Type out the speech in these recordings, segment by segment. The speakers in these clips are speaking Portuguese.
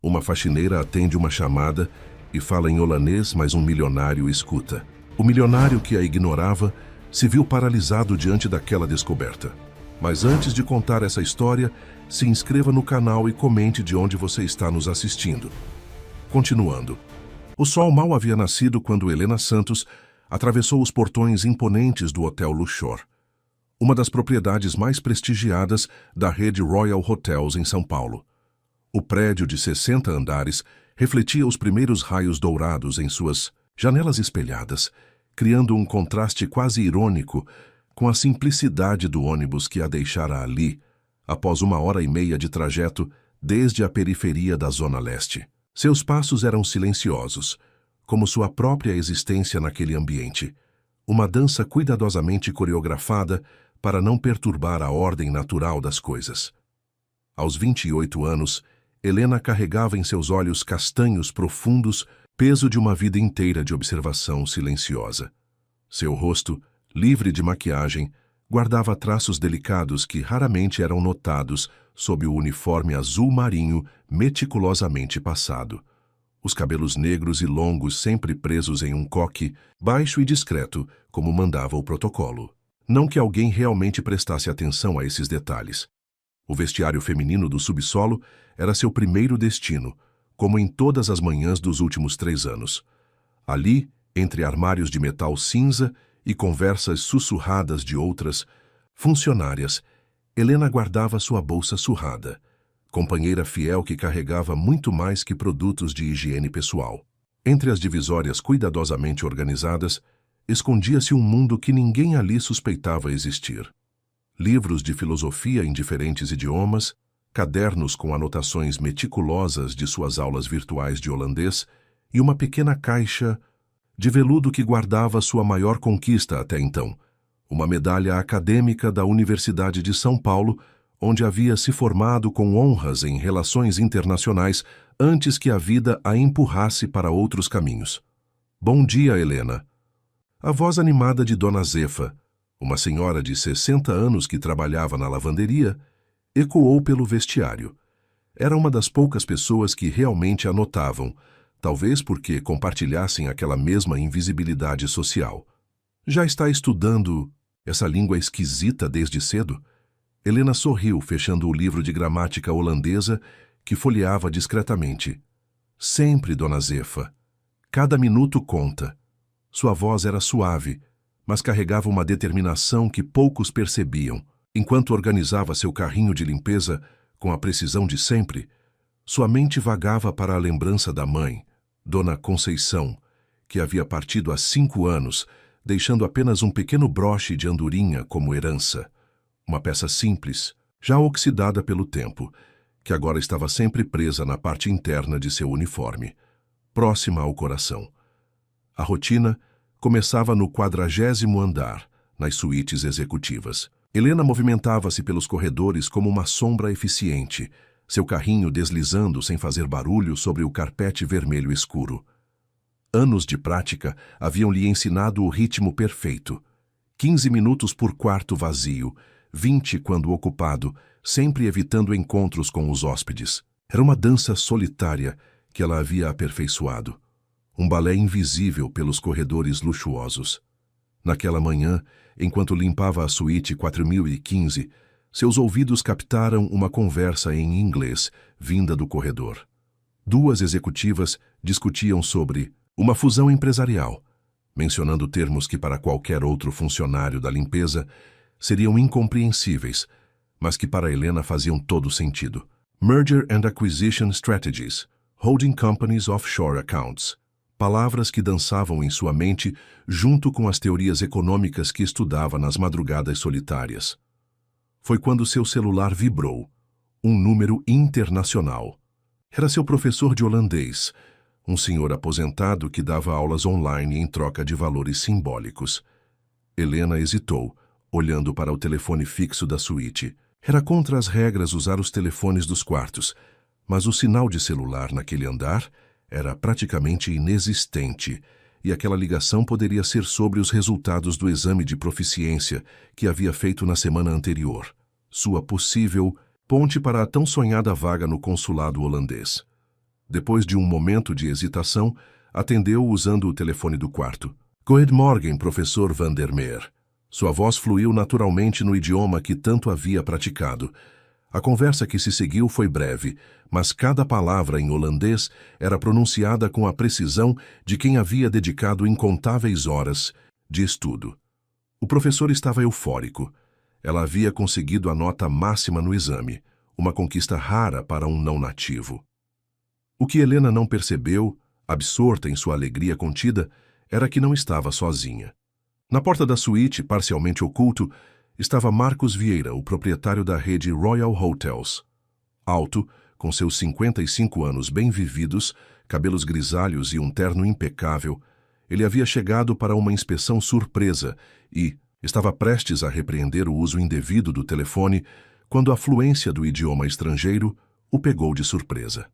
Uma faxineira atende uma chamada e fala em holandês, mas um milionário escuta. O milionário, que a ignorava, se viu paralisado diante daquela descoberta. Mas antes de contar essa história, se inscreva no canal e comente de onde você está nos assistindo. Continuando. O sol mal havia nascido quando Helena Santos atravessou os portões imponentes do Hotel Luxor, uma das propriedades mais prestigiadas da rede Royal Hotels em São Paulo. O prédio de 60 andares refletia os primeiros raios dourados em suas janelas espelhadas, criando um contraste quase irônico com a simplicidade do ônibus que a deixara ali, após 1h30 de trajeto desde a periferia da Zona Leste. Seus passos eram silenciosos, como sua própria existência naquele ambiente, uma dança cuidadosamente coreografada para não perturbar a ordem natural das coisas. Aos 28 anos, Helena carregava em seus olhos castanhos profundos peso de uma vida inteira de observação silenciosa. Seu rosto, livre de maquiagem, guardava traços delicados que raramente eram notados sob o uniforme azul marinho meticulosamente passado. Os cabelos negros e longos sempre presos em um coque, baixo e discreto, como mandava o protocolo. Não que alguém realmente prestasse atenção a esses detalhes. O vestiário feminino do subsolo era seu primeiro destino, como em todas as manhãs dos últimos 3 anos. Ali, entre armários de metal cinza e conversas sussurradas de outras funcionárias, Helena guardava sua bolsa surrada, companheira fiel que carregava muito mais que produtos de higiene pessoal. Entre as divisórias cuidadosamente organizadas, escondia-se um mundo que ninguém ali suspeitava existir. Livros de filosofia em diferentes idiomas, cadernos com anotações meticulosas de suas aulas virtuais de holandês e uma pequena caixa de veludo que guardava sua maior conquista até então, uma medalha acadêmica da Universidade de São Paulo, onde havia se formado com honras em relações internacionais antes que a vida a empurrasse para outros caminhos. Bom dia, Helena. A voz animada de Dona Zefa, uma senhora de 60 anos que trabalhava na lavanderia, ecoou pelo vestiário. Era uma das poucas pessoas que realmente a notavam, talvez porque compartilhassem aquela mesma invisibilidade social. Já está estudando essa língua esquisita desde cedo? Helena sorriu, fechando o livro de gramática holandesa que folheava discretamente. Sempre, Dona Zefa. Cada minuto conta. Sua voz era suave, mas carregava uma determinação que poucos percebiam. Enquanto organizava seu carrinho de limpeza com a precisão de sempre, sua mente vagava para a lembrança da mãe, Dona Conceição, que havia partido há 5 anos, deixando apenas um pequeno broche de andorinha como herança. Uma peça simples, já oxidada pelo tempo, que agora estava sempre presa na parte interna de seu uniforme, próxima ao coração. A rotina começava no 40º andar, nas suítes executivas. Helena movimentava-se pelos corredores como uma sombra eficiente, seu carrinho deslizando sem fazer barulho sobre o carpete vermelho escuro. Anos de prática haviam lhe ensinado o ritmo perfeito. 15 minutos por quarto vazio, 20 quando ocupado, sempre evitando encontros com os hóspedes. Era uma dança solitária que ela havia aperfeiçoado. Um balé invisível pelos corredores luxuosos. Naquela manhã, enquanto limpava a suíte 4015, seus ouvidos captaram uma conversa em inglês vinda do corredor. 2 executivas discutiam sobre uma fusão empresarial, mencionando termos que para qualquer outro funcionário da limpeza seriam incompreensíveis, mas que para Helena faziam todo sentido. Merger and Acquisition Strategies, Holding Companies Offshore Accounts. Palavras que dançavam em sua mente junto com as teorias econômicas que estudava nas madrugadas solitárias. Foi quando seu celular vibrou. Um número internacional. Era seu professor de holandês, um senhor aposentado que dava aulas online em troca de valores simbólicos. Helena hesitou, olhando para o telefone fixo da suíte. Era contra as regras usar os telefones dos quartos, mas o sinal de celular naquele andar era praticamente inexistente, e aquela ligação poderia ser sobre os resultados do exame de proficiência que havia feito na semana anterior, sua possível ponte para a tão sonhada vaga no consulado holandês. Depois de um momento de hesitação, atendeu usando o telefone do quarto. Good morning, professor Vandermeer. Sua voz fluiu naturalmente no idioma que tanto havia praticado. A conversa que se seguiu foi breve, mas cada palavra em holandês era pronunciada com a precisão de quem havia dedicado incontáveis horas de estudo. O professor estava eufórico. Ela havia conseguido a nota máxima no exame, uma conquista rara para um não nativo. O que Helena não percebeu, absorta em sua alegria contida, era que não estava sozinha. Na porta da suíte, parcialmente oculto, estava Marcos Vieira, o proprietário da rede Royal Hotels. Alto, com seus 55 anos bem vividos, cabelos grisalhos e um terno impecável, ele havia chegado para uma inspeção surpresa e estava prestes a repreender o uso indevido do telefone quando a fluência do idioma estrangeiro o pegou de surpresa.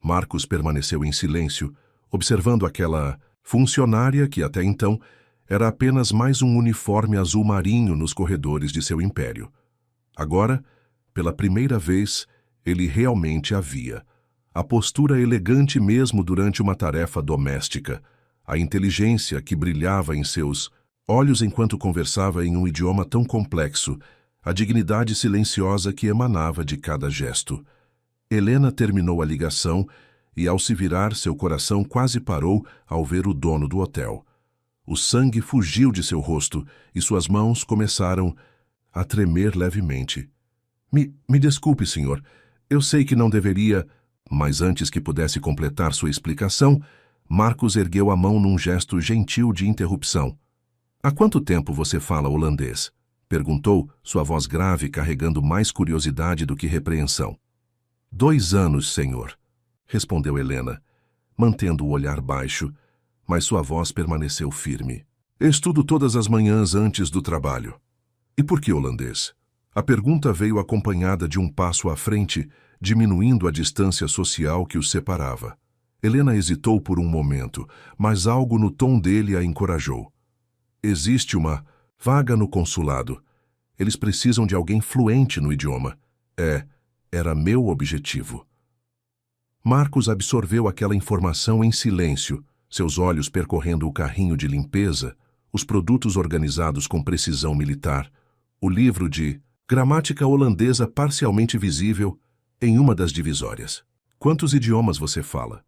Marcos permaneceu em silêncio, observando aquela funcionária que até então era apenas mais um uniforme azul marinho nos corredores de seu império. Agora, pela primeira vez, ele realmente a via. A postura elegante mesmo durante uma tarefa doméstica, a inteligência que brilhava em seus olhos enquanto conversava em um idioma tão complexo, a dignidade silenciosa que emanava de cada gesto. Helena terminou a ligação e, ao se virar, seu coração quase parou ao ver o dono do hotel. O sangue fugiu de seu rosto e suas mãos começaram a tremer levemente. Me desculpe, senhor. Eu sei que não deveria... Mas antes que pudesse completar sua explicação, Marcos ergueu a mão num gesto gentil de interrupção. Há quanto tempo você fala holandês? Perguntou, sua voz grave carregando mais curiosidade do que repreensão. 2 anos, senhor, respondeu Helena, mantendo o olhar baixo, mas sua voz permaneceu firme. Estudo todas as manhãs antes do trabalho. E por que holandês? A pergunta veio acompanhada de um passo à frente, diminuindo a distância social que os separava. Helena hesitou por um momento, mas algo no tom dele a encorajou. Existe uma vaga no consulado. Eles precisam de alguém fluente no idioma. Era meu objetivo. Marcos absorveu aquela informação em silêncio, seus olhos percorrendo o carrinho de limpeza, os produtos organizados com precisão militar, o livro de gramática holandesa parcialmente visível em uma das divisórias. Quantos idiomas você fala?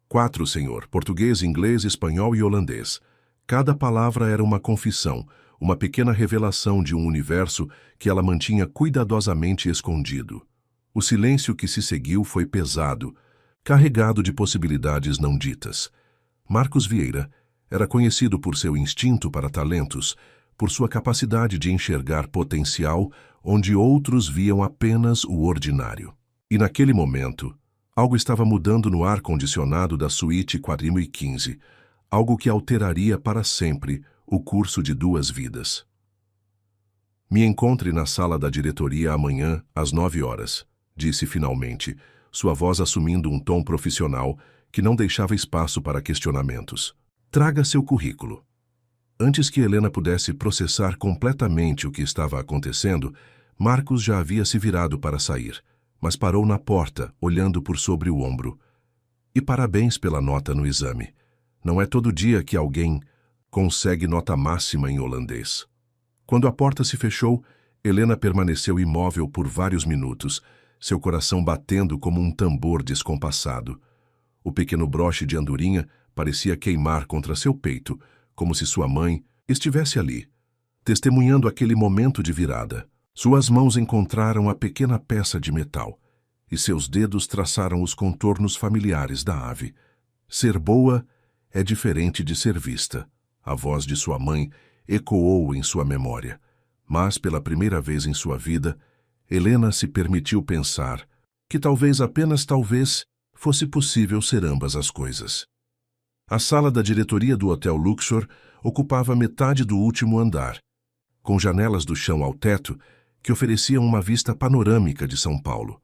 4, senhor. Português, inglês, espanhol e holandês. Cada palavra era uma confissão, uma pequena revelação de um universo que ela mantinha cuidadosamente escondido. O silêncio que se seguiu foi pesado, carregado de possibilidades não ditas. Marcos Vieira era conhecido por seu instinto para talentos, por sua capacidade de enxergar potencial onde outros viam apenas o ordinário. E naquele momento, algo estava mudando no ar-condicionado da suíte 4015, algo que alteraria para sempre o curso de 2 vidas. Me encontre na sala da diretoria amanhã, às 9 horas, disse finalmente, sua voz assumindo um tom profissional que não deixava espaço para questionamentos. Traga seu currículo. Antes que Helena pudesse processar completamente o que estava acontecendo, Marcos já havia se virado para sair, mas parou na porta, olhando por sobre o ombro. E parabéns pela nota no exame. Não é todo dia que alguém consegue nota máxima em holandês. Quando a porta se fechou, Helena permaneceu imóvel por vários minutos, seu coração batendo como um tambor descompassado. O pequeno broche de andorinha parecia queimar contra seu peito, como se sua mãe estivesse ali, testemunhando aquele momento de virada. Suas mãos encontraram a pequena peça de metal, e seus dedos traçaram os contornos familiares da ave. Ser boa é diferente de ser vista. A voz de sua mãe ecoou em sua memória, mas pela primeira vez em sua vida, Helena se permitiu pensar que talvez, apenas talvez, fosse possível ser ambas as coisas. A sala da diretoria do Hotel Luxor ocupava metade do último andar, com janelas do chão ao teto que ofereciam uma vista panorâmica de São Paulo.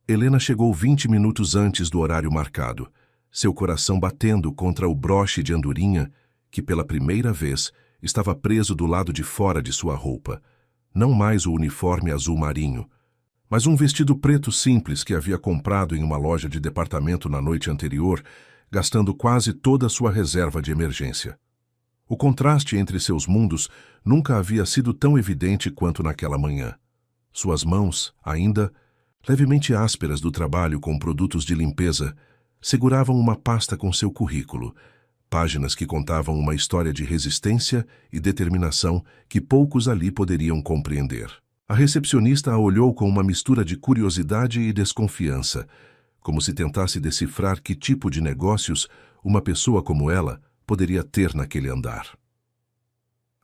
Helena chegou 20 minutos antes do horário marcado, seu coração batendo contra o broche de andorinha que, pela primeira vez, estava preso do lado de fora de sua roupa. Não mais o uniforme azul marinho, Mas um vestido preto simples que havia comprado em uma loja de departamento na noite anterior, gastando quase toda a sua reserva de emergência. O contraste entre seus mundos nunca havia sido tão evidente quanto naquela manhã. Suas mãos, ainda levemente ásperas do trabalho com produtos de limpeza, seguravam uma pasta com seu currículo, páginas que contavam uma história de resistência e determinação que poucos ali poderiam compreender. A recepcionista a olhou com uma mistura de curiosidade e desconfiança, como se tentasse decifrar que tipo de negócios uma pessoa como ela poderia ter naquele andar.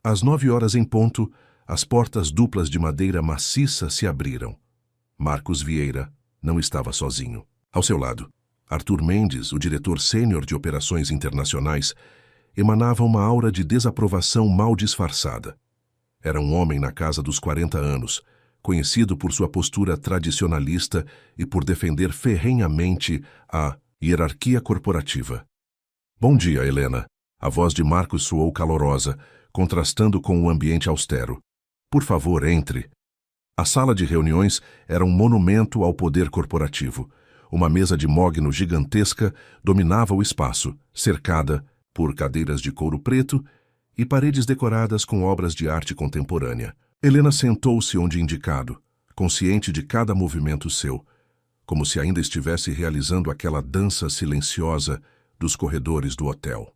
Às 9 horas em ponto, as portas duplas de madeira maciça se abriram. Marcos Vieira não estava sozinho. Ao seu lado, Arthur Mendes, o diretor sênior de operações internacionais, emanava uma aura de desaprovação mal disfarçada. Era um homem na casa dos 40 anos, conhecido por sua postura tradicionalista e por defender ferrenhamente a hierarquia corporativa. Bom dia, Helena. A voz de Marcos soou calorosa, contrastando com o ambiente austero. Por favor, entre. A sala de reuniões era um monumento ao poder corporativo. Uma mesa de mogno gigantesca dominava o espaço, cercada por cadeiras de couro preto e paredes decoradas com obras de arte contemporânea. Helena sentou-se onde indicado, consciente de cada movimento seu, como se ainda estivesse realizando aquela dança silenciosa dos corredores do hotel.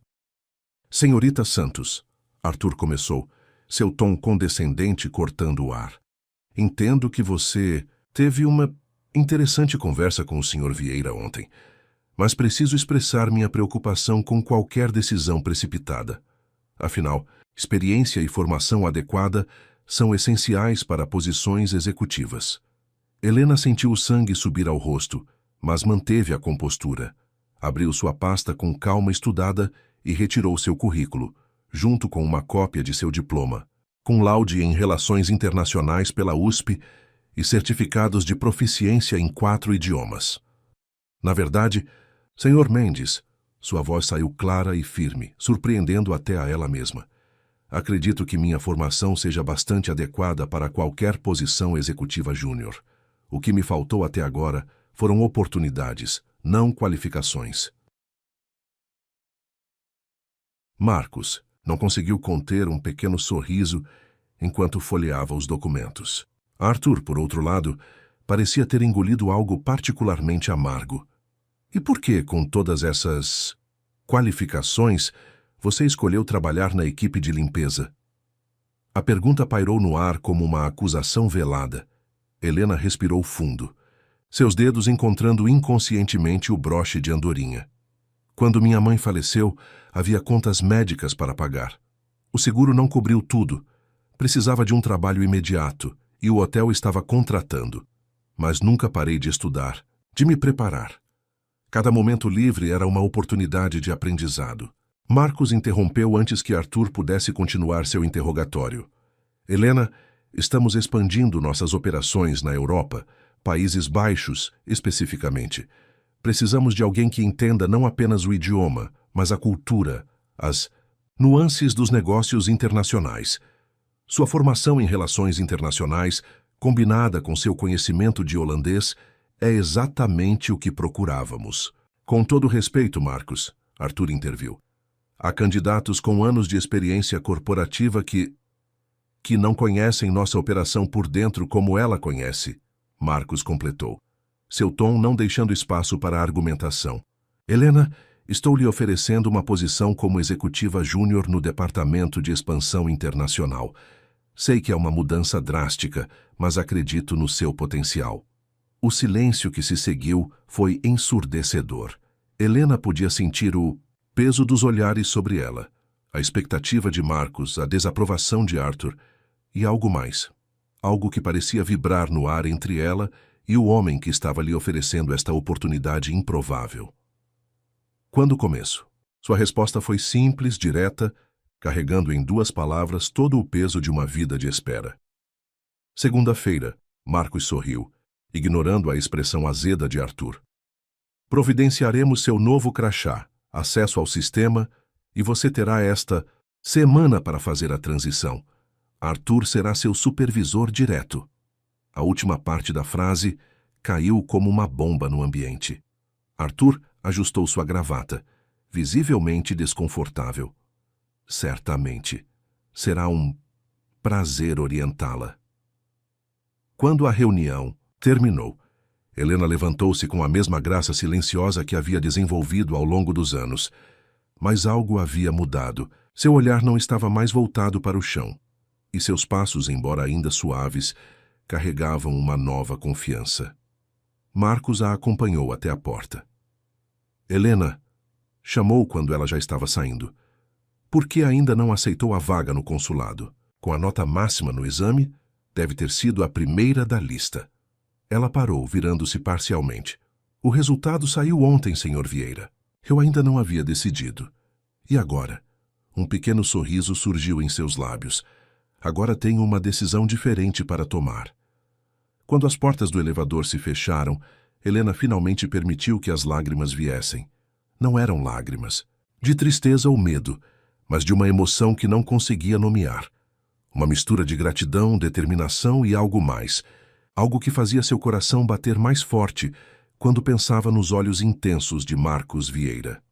Senhorita Santos, Arthur começou, seu tom condescendente cortando o ar. Entendo que você teve uma interessante conversa com o Sr. Vieira ontem, mas preciso expressar minha preocupação com qualquer decisão precipitada. Afinal, experiência e formação adequada são essenciais para posições executivas. Helena sentiu o sangue subir ao rosto, mas manteve a compostura. Abriu sua pasta com calma estudada e retirou seu currículo, junto com uma cópia de seu diploma, com laude em Relações Internacionais pela USP e certificados de proficiência em 4 idiomas. Na verdade, Sr. Mendes, sua voz saiu clara e firme, surpreendendo até a ela mesma. Acredito que minha formação seja bastante adequada para qualquer posição executiva júnior. O que me faltou até agora foram oportunidades, não qualificações. Marcos não conseguiu conter um pequeno sorriso enquanto folheava os documentos. Arthur, por outro lado, parecia ter engolido algo particularmente amargo. E por que, com todas essas qualificações, você escolheu trabalhar na equipe de limpeza? A pergunta pairou no ar como uma acusação velada. Helena respirou fundo, seus dedos encontrando inconscientemente o broche de andorinha. Quando minha mãe faleceu, havia contas médicas para pagar. O seguro não cobriu tudo. Precisava de um trabalho imediato e o hotel estava contratando. Mas nunca parei de estudar, de me preparar. Cada momento livre era uma oportunidade de aprendizado. Marcos interrompeu antes que Arthur pudesse continuar seu interrogatório. Helena, estamos expandindo nossas operações na Europa, Países Baixos, especificamente. Precisamos de alguém que entenda não apenas o idioma, mas a cultura, as nuances dos negócios internacionais. Sua formação em relações internacionais, combinada com seu conhecimento de holandês, é exatamente o que procurávamos. Com todo respeito, Marcos, Arthur interviu. Há candidatos com anos de experiência corporativa que não conhecem nossa operação por dentro como ela conhece, Marcos completou, seu tom não deixando espaço para argumentação. Helena, estou lhe oferecendo uma posição como executiva júnior no Departamento de Expansão Internacional. Sei que é uma mudança drástica, mas acredito no seu potencial. O silêncio que se seguiu foi ensurdecedor. Helena podia sentir o peso dos olhares sobre ela, a expectativa de Marcos, a desaprovação de Arthur e algo mais. Algo que parecia vibrar no ar entre ela e o homem que estava lhe oferecendo esta oportunidade improvável. Quando começo? Sua resposta foi simples, direta, carregando em 2 palavras todo o peso de uma vida de espera. Segunda-feira, Marcos sorriu, ignorando a expressão azeda de Arthur. Providenciaremos seu novo crachá, acesso ao sistema, e você terá esta semana para fazer a transição. Arthur será seu supervisor direto. A última parte da frase caiu como uma bomba no ambiente. Arthur ajustou sua gravata, visivelmente desconfortável. Certamente, será um prazer orientá-la. Quando a reunião terminou, Helena levantou-se com a mesma graça silenciosa que havia desenvolvido ao longo dos anos. Mas algo havia mudado. Seu olhar não estava mais voltado para o chão, e seus passos, embora ainda suaves, carregavam uma nova confiança. Marcos a acompanhou até a porta. Helena, chamou quando ela já estava saindo. Por que ainda não aceitou a vaga no consulado? Com a nota máxima no exame, deve ter sido a primeira da lista. Ela parou, virando-se parcialmente. O resultado saiu ontem, Sr. Vieira. Eu ainda não havia decidido. E agora? Um pequeno sorriso surgiu em seus lábios. Agora tenho uma decisão diferente para tomar. Quando as portas do elevador se fecharam, Helena finalmente permitiu que as lágrimas viessem. Não eram lágrimas, de tristeza ou medo, mas de uma emoção que não conseguia nomear. Uma mistura de gratidão, determinação e algo mais. Algo que fazia seu coração bater mais forte quando pensava nos olhos intensos de Marcos Vieira.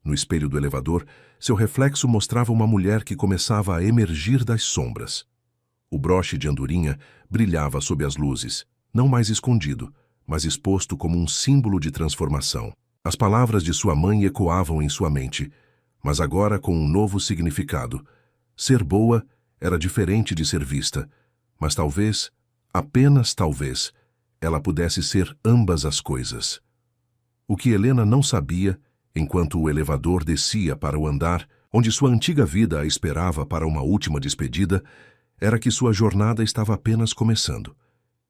No espelho do elevador, seu reflexo mostrava uma mulher que começava a emergir das sombras. O broche de andorinha brilhava sob as luzes, não mais escondido, mas exposto como um símbolo de transformação. As palavras de sua mãe ecoavam em sua mente, mas agora com um novo significado. Ser boa era diferente de ser vista, mas talvez, apenas talvez, ela pudesse ser ambas as coisas. O que Helena não sabia, enquanto o elevador descia para o andar, onde sua antiga vida a esperava para uma última despedida, era que sua jornada estava apenas começando,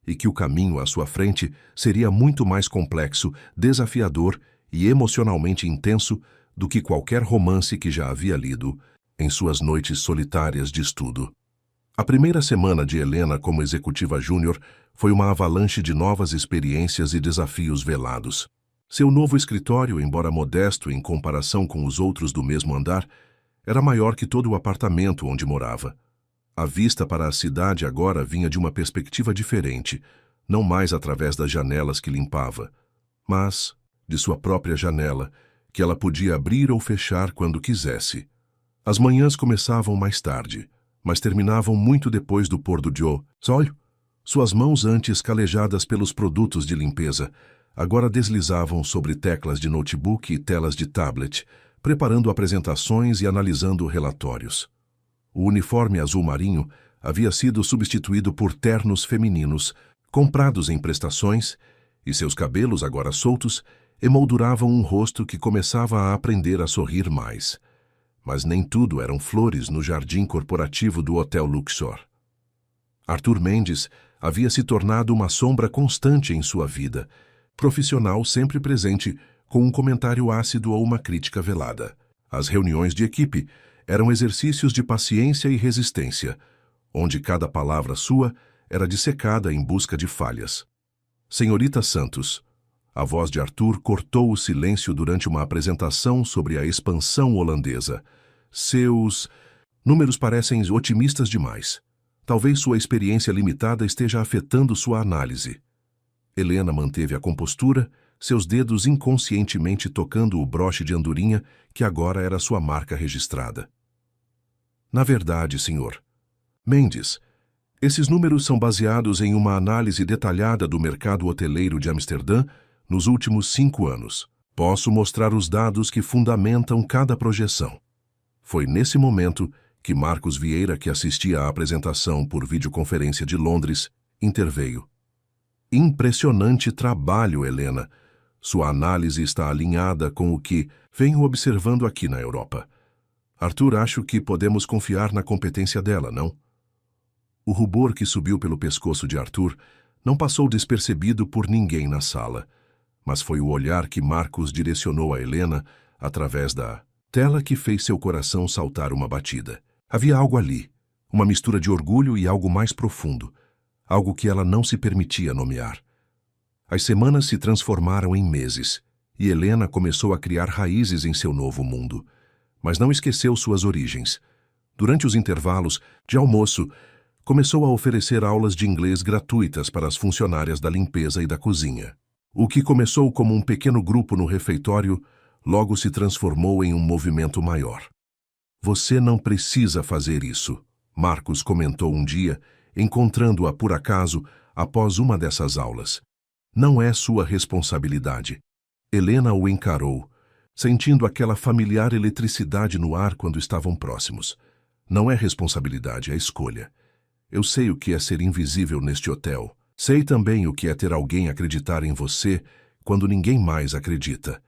e que o caminho à sua frente seria muito mais complexo, desafiador e emocionalmente intenso do que qualquer romance que já havia lido em suas noites solitárias de estudo. A primeira semana de Helena como executiva júnior foi uma avalanche de novas experiências e desafios velados. Seu novo escritório, embora modesto em comparação com os outros do mesmo andar, era maior que todo o apartamento onde morava. A vista para a cidade agora vinha de uma perspectiva diferente, não mais através das janelas que limpava, mas de sua própria janela, que ela podia abrir ou fechar quando quisesse. As manhãs começavam mais tarde, mas terminavam muito depois do pôr do sol. Suas mãos, antes calejadas pelos produtos de limpeza, agora deslizavam sobre teclas de notebook e telas de tablet, preparando apresentações e analisando relatórios. O uniforme azul marinho havia sido substituído por ternos femininos, comprados em prestações, e seus cabelos, agora soltos, emolduravam um rosto que começava a aprender a sorrir mais. Mas nem tudo eram flores no jardim corporativo do Hotel Luxor. Arthur Mendes havia se tornado uma sombra constante em sua vida, profissional sempre presente, com um comentário ácido ou uma crítica velada. As reuniões de equipe eram exercícios de paciência e resistência, onde cada palavra sua era dissecada em busca de falhas. Senhorita Santos, a voz de Arthur cortou o silêncio durante uma apresentação sobre a expansão holandesa. Seus números parecem otimistas demais. Talvez sua experiência limitada esteja afetando sua análise. Helena manteve a compostura, seus dedos inconscientemente tocando o broche de andorinha que agora era sua marca registrada. Na verdade, senhor Mendes, esses números são baseados em uma análise detalhada do mercado hoteleiro de Amsterdã nos últimos 5 anos. Posso mostrar os dados que fundamentam cada projeção. Foi nesse momento que Marcos Vieira, que assistia à apresentação por videoconferência de Londres, interveio. Impressionante trabalho, Helena. Sua análise está alinhada com o que venho observando aqui na Europa. Arthur, acho que podemos confiar na competência dela, não? O rubor que subiu pelo pescoço de Arthur não passou despercebido por ninguém na sala, mas foi o olhar que Marcos direcionou a Helena através da tela que fez seu coração saltar uma batida. Havia algo ali, uma mistura de orgulho e algo mais profundo, algo que ela não se permitia nomear. As semanas se transformaram em meses, e Helena começou a criar raízes em seu novo mundo, mas não esqueceu suas origens. Durante os intervalos de almoço, Começou a oferecer aulas de inglês gratuitas para as funcionárias da limpeza e da cozinha. O que começou como um pequeno grupo no refeitório, logo se transformou em um movimento maior. Você não precisa fazer isso, Marcos comentou um dia, encontrando-a por acaso após uma dessas aulas. Não é sua responsabilidade. Helena o encarou, sentindo aquela familiar eletricidade no ar quando estavam próximos. Não é responsabilidade, é escolha. Eu sei o que é ser invisível neste hotel. Sei também o que é ter alguém acreditar em você quando ninguém mais acredita.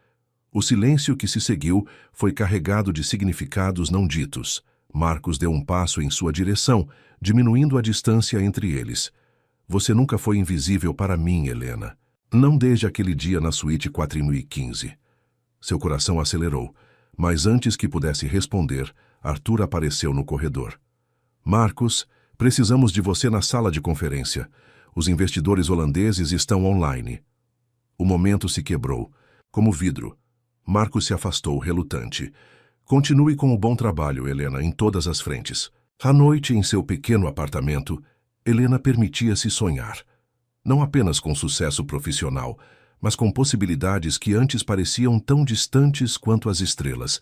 O silêncio que se seguiu foi carregado de significados não ditos. Marcos deu um passo em sua direção, diminuindo a distância entre eles. Você nunca foi invisível para mim, Helena. Não desde aquele dia na suíte 4015. Seu coração acelerou, mas antes que pudesse responder, Arthur apareceu no corredor. Marcos, precisamos de você na sala de conferência. Os investidores holandeses estão online. O momento se quebrou, como vidro. Marcos se afastou, relutante. Continue com o bom trabalho, Helena, em todas as frentes. À noite, em seu pequeno apartamento, Helena permitia-se sonhar. Não apenas com sucesso profissional, mas com possibilidades que antes pareciam tão distantes quanto as estrelas.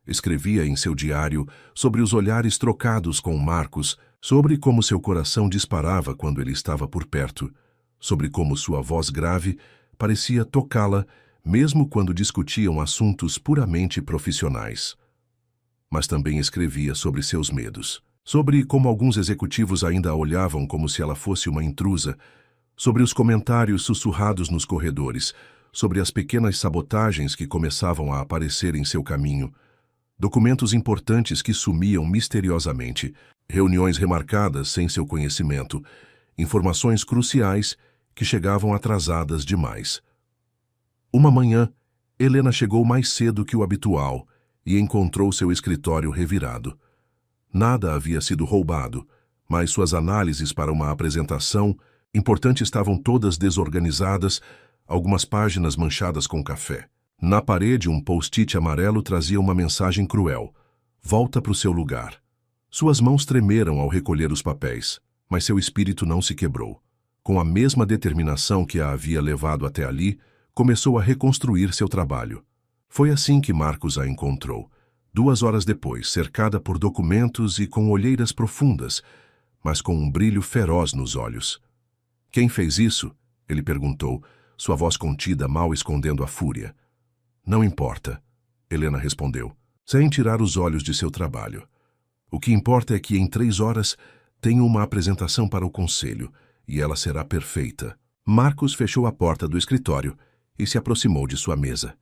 Escrevia em seu diário sobre os olhares trocados com Marcos, sobre como seu coração disparava quando ele estava por perto, sobre como sua voz grave parecia tocá-la, mesmo quando discutiam assuntos puramente profissionais. Mas também escrevia sobre seus medos, sobre como alguns executivos ainda a olhavam como se ela fosse uma intrusa, sobre os comentários sussurrados nos corredores, sobre as pequenas sabotagens que começavam a aparecer em seu caminho, documentos importantes que sumiam misteriosamente, reuniões remarcadas sem seu conhecimento, informações cruciais que chegavam atrasadas demais. Uma manhã, Helena chegou mais cedo que o habitual e encontrou seu escritório revirado. Nada havia sido roubado, mas suas análises para uma apresentação importante estavam todas desorganizadas, algumas páginas manchadas com café. Na parede, um post-it amarelo trazia uma mensagem cruel. Volta para o seu lugar. Suas mãos tremeram ao recolher os papéis, mas seu espírito não se quebrou. Com a mesma determinação que a havia levado até ali, começou a reconstruir seu trabalho. Foi assim que Marcos a encontrou, 2 horas depois, cercada por documentos e com olheiras profundas, mas com um brilho feroz nos olhos. Quem fez isso? Ele perguntou, sua voz contida mal escondendo a fúria. Não importa, Helena respondeu, sem tirar os olhos de seu trabalho. O que importa é que em 3 horas tenho uma apresentação para o conselho, e ela será perfeita. Marcos fechou a porta do escritório e se aproximou de sua mesa.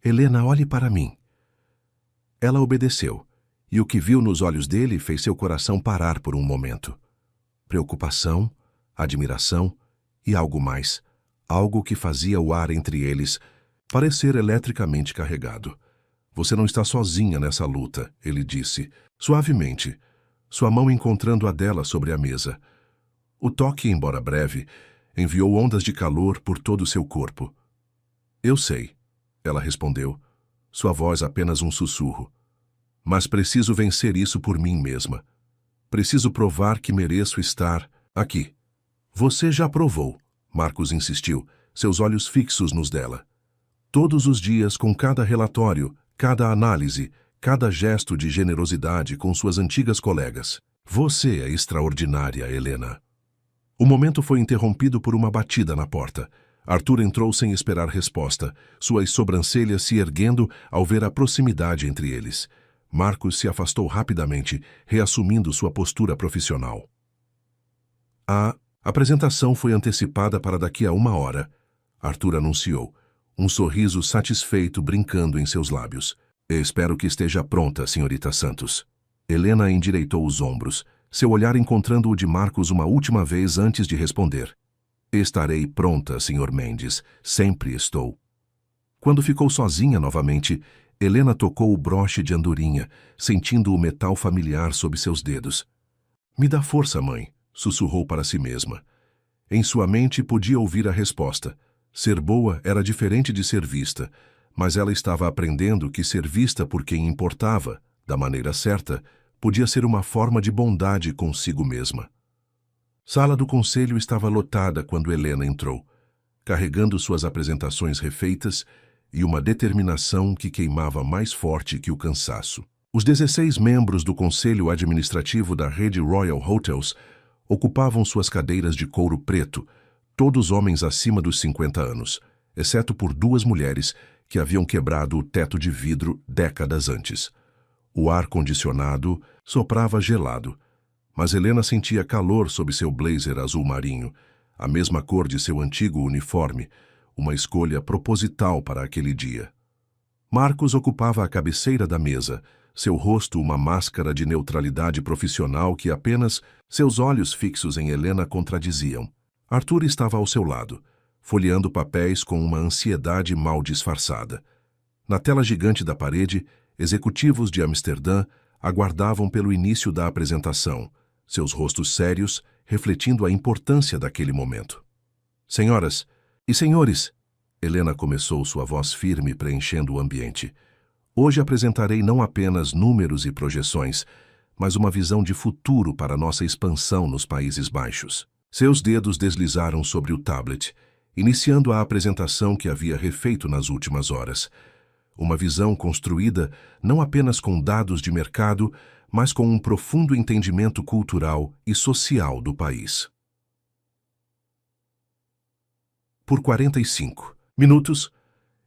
Helena, olhe para mim. Ela obedeceu, e o que viu nos olhos dele fez seu coração parar por um momento. Preocupação, admiração e algo mais, algo que fazia o ar entre eles parecer eletricamente carregado. Você não está sozinha nessa luta, ele disse, suavemente, sua mão encontrando a dela sobre a mesa. O toque, embora breve, enviou ondas de calor por todo o seu corpo. Eu sei, ela respondeu, sua voz apenas um sussurro. Mas preciso vencer isso por mim mesma. Preciso provar que mereço estar aqui. Você já provou, Marcos insistiu, seus olhos fixos nos dela. Todos os dias, com cada relatório, cada análise, cada gesto de generosidade com suas antigas colegas. Você é extraordinária, Helena. O momento foi interrompido por uma batida na porta. Arthur entrou sem esperar resposta, suas sobrancelhas se erguendo ao ver a proximidade entre eles. Marcos se afastou rapidamente, reassumindo sua postura profissional. A apresentação foi antecipada para daqui a 1 hora, Arthur anunciou, um sorriso satisfeito brincando em seus lábios. Espero que esteja pronta, senhorita Santos. Helena endireitou os ombros, seu olhar encontrando o de Marcos uma última vez antes de responder. Estarei pronta, Sr. Mendes. Sempre estou. Quando ficou sozinha novamente, Helena tocou o broche de andorinha, sentindo o metal familiar sob seus dedos. Me dá força, mãe, sussurrou para si mesma. Em sua mente podia ouvir a resposta. Ser boa era diferente de ser vista, mas ela estava aprendendo que ser vista por quem importava, da maneira certa, podia ser uma forma de bondade consigo mesma. Sala do conselho estava lotada quando Helena entrou, carregando suas apresentações refeitas e uma determinação que queimava mais forte que o cansaço. Os 16 membros do conselho administrativo da rede Royal Hotels ocupavam suas cadeiras de couro preto, todos homens acima dos 50 anos, exceto por 2 mulheres que haviam quebrado o teto de vidro décadas antes. O ar-condicionado soprava gelado, mas Helena sentia calor sob seu blazer azul marinho, a mesma cor de seu antigo uniforme, uma escolha proposital para aquele dia. Marcos ocupava a cabeceira da mesa, seu rosto uma máscara de neutralidade profissional que apenas seus olhos fixos em Helena contradiziam. Arthur estava ao seu lado, folheando papéis com uma ansiedade mal disfarçada. Na tela gigante da parede, executivos de Amsterdã aguardavam pelo início da apresentação, seus rostos sérios refletindo a importância daquele momento. Senhoras e senhores, Helena começou, sua voz firme preenchendo o ambiente. Hoje apresentarei não apenas números e projeções, mas uma visão de futuro para nossa expansão nos Países Baixos. Seus dedos deslizaram sobre o tablet, iniciando a apresentação que havia refeito nas últimas horas. Uma visão construída não apenas com dados de mercado, mas com um profundo entendimento cultural e social do país. Por 45 minutos,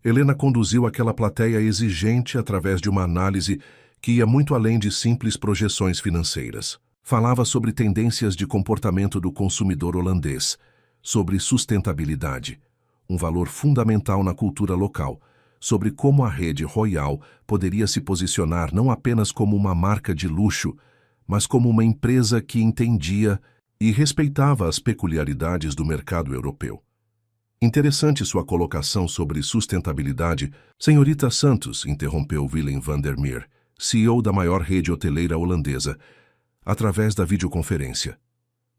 Helena conduziu aquela plateia exigente através de uma análise que ia muito além de simples projeções financeiras. Falava sobre tendências de comportamento do consumidor holandês, sobre sustentabilidade, um valor fundamental na cultura local, sobre como a rede Royal poderia se posicionar não apenas como uma marca de luxo, mas como uma empresa que entendia e respeitava as peculiaridades do mercado europeu. Interessante sua colocação sobre sustentabilidade, senhorita Santos, interrompeu Willem van der Meer, CEO da maior rede hoteleira holandesa, através da videoconferência.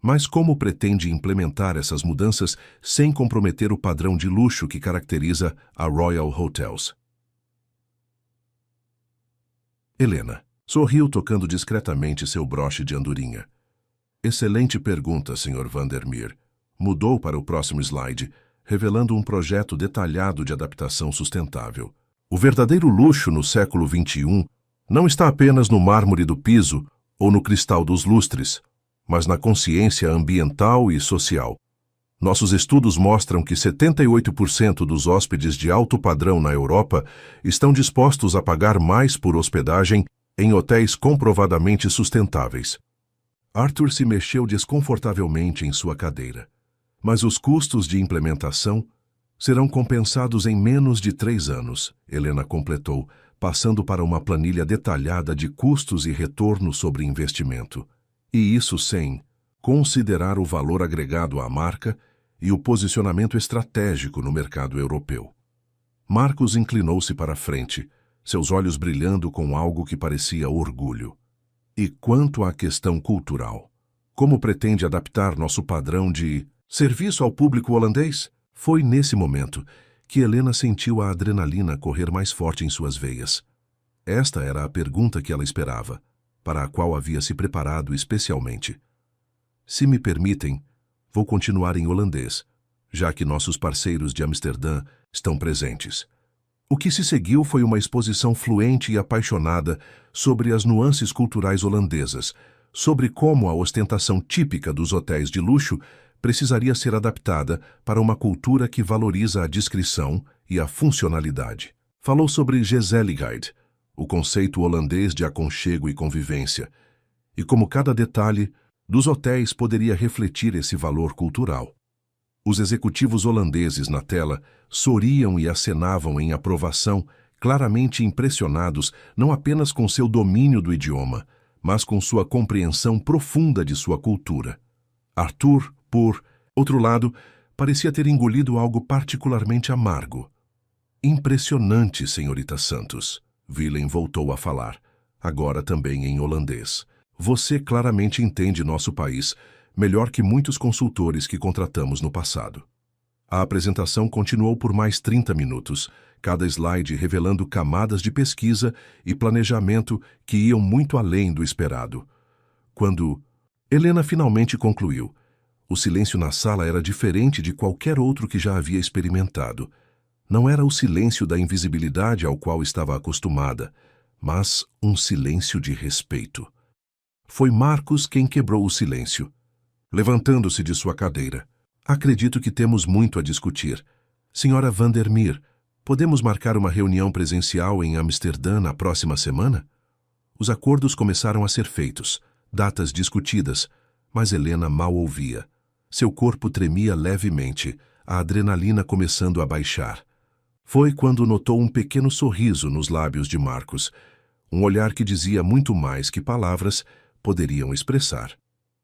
Mas como pretende implementar essas mudanças sem comprometer o padrão de luxo que caracteriza a Royal Hotels? Helena sorriu tocando discretamente seu broche de andorinha. Excelente pergunta, Sr. van der Meer. Mudou para o próximo slide, revelando um projeto detalhado de adaptação sustentável. O verdadeiro luxo no século XXI não está apenas no mármore do piso ou no cristal dos lustres, mas na consciência ambiental e social. Nossos estudos mostram que 78% dos hóspedes de alto padrão na Europa estão dispostos a pagar mais por hospedagem em hotéis comprovadamente sustentáveis. Arthur se mexeu desconfortavelmente em sua cadeira. Mas os custos de implementação serão compensados em menos de 3 anos, Helena completou, passando para uma planilha detalhada de custos e retorno sobre investimento. E isso sem considerar o valor agregado à marca e o posicionamento estratégico no mercado europeu. Marcos inclinou-se para a frente, seus olhos brilhando com algo que parecia orgulho. E quanto à questão cultural? Como pretende adaptar nosso padrão de serviço ao público holandês? Foi nesse momento que Helena sentiu a adrenalina correr mais forte em suas veias. Esta era a pergunta que ela esperava, para a qual havia se preparado especialmente. Se me permitem, vou continuar em holandês, já que nossos parceiros de Amsterdã estão presentes. O que se seguiu foi uma exposição fluente e apaixonada sobre as nuances culturais holandesas, sobre como a ostentação típica dos hotéis de luxo precisaria ser adaptada para uma cultura que valoriza a discrição e a funcionalidade. Falou sobre gezelligheid, o conceito holandês de aconchego e convivência, e como cada detalhe dos hotéis poderia refletir esse valor cultural. Os executivos holandeses na tela sorriam e acenavam em aprovação, claramente impressionados não apenas com seu domínio do idioma, mas com sua compreensão profunda de sua cultura. Arthur, por outro lado, parecia ter engolido algo particularmente amargo. Impressionante, senhorita Santos. Willem voltou a falar, agora também em holandês. Você claramente entende nosso país melhor que muitos consultores que contratamos no passado. A apresentação continuou por mais 30 minutos, cada slide revelando camadas de pesquisa e planejamento que iam muito além do esperado. Quando Helena finalmente concluiu, O silêncio na sala era diferente de qualquer outro que já havia experimentado. Não era o silêncio da invisibilidade ao qual estava acostumada, mas um silêncio de respeito. Foi Marcus quem quebrou o silêncio, levantando-se de sua cadeira. Acredito que temos muito a discutir. Senhora Vandermeer, podemos marcar uma reunião presencial em Amsterdã na próxima semana? Os acordos começaram a ser feitos, datas discutidas, mas Helena mal ouvia. Seu corpo tremia levemente, a adrenalina começando a baixar. Foi quando notou um pequeno sorriso nos lábios de Marcus, um olhar que dizia muito mais que palavras poderiam expressar.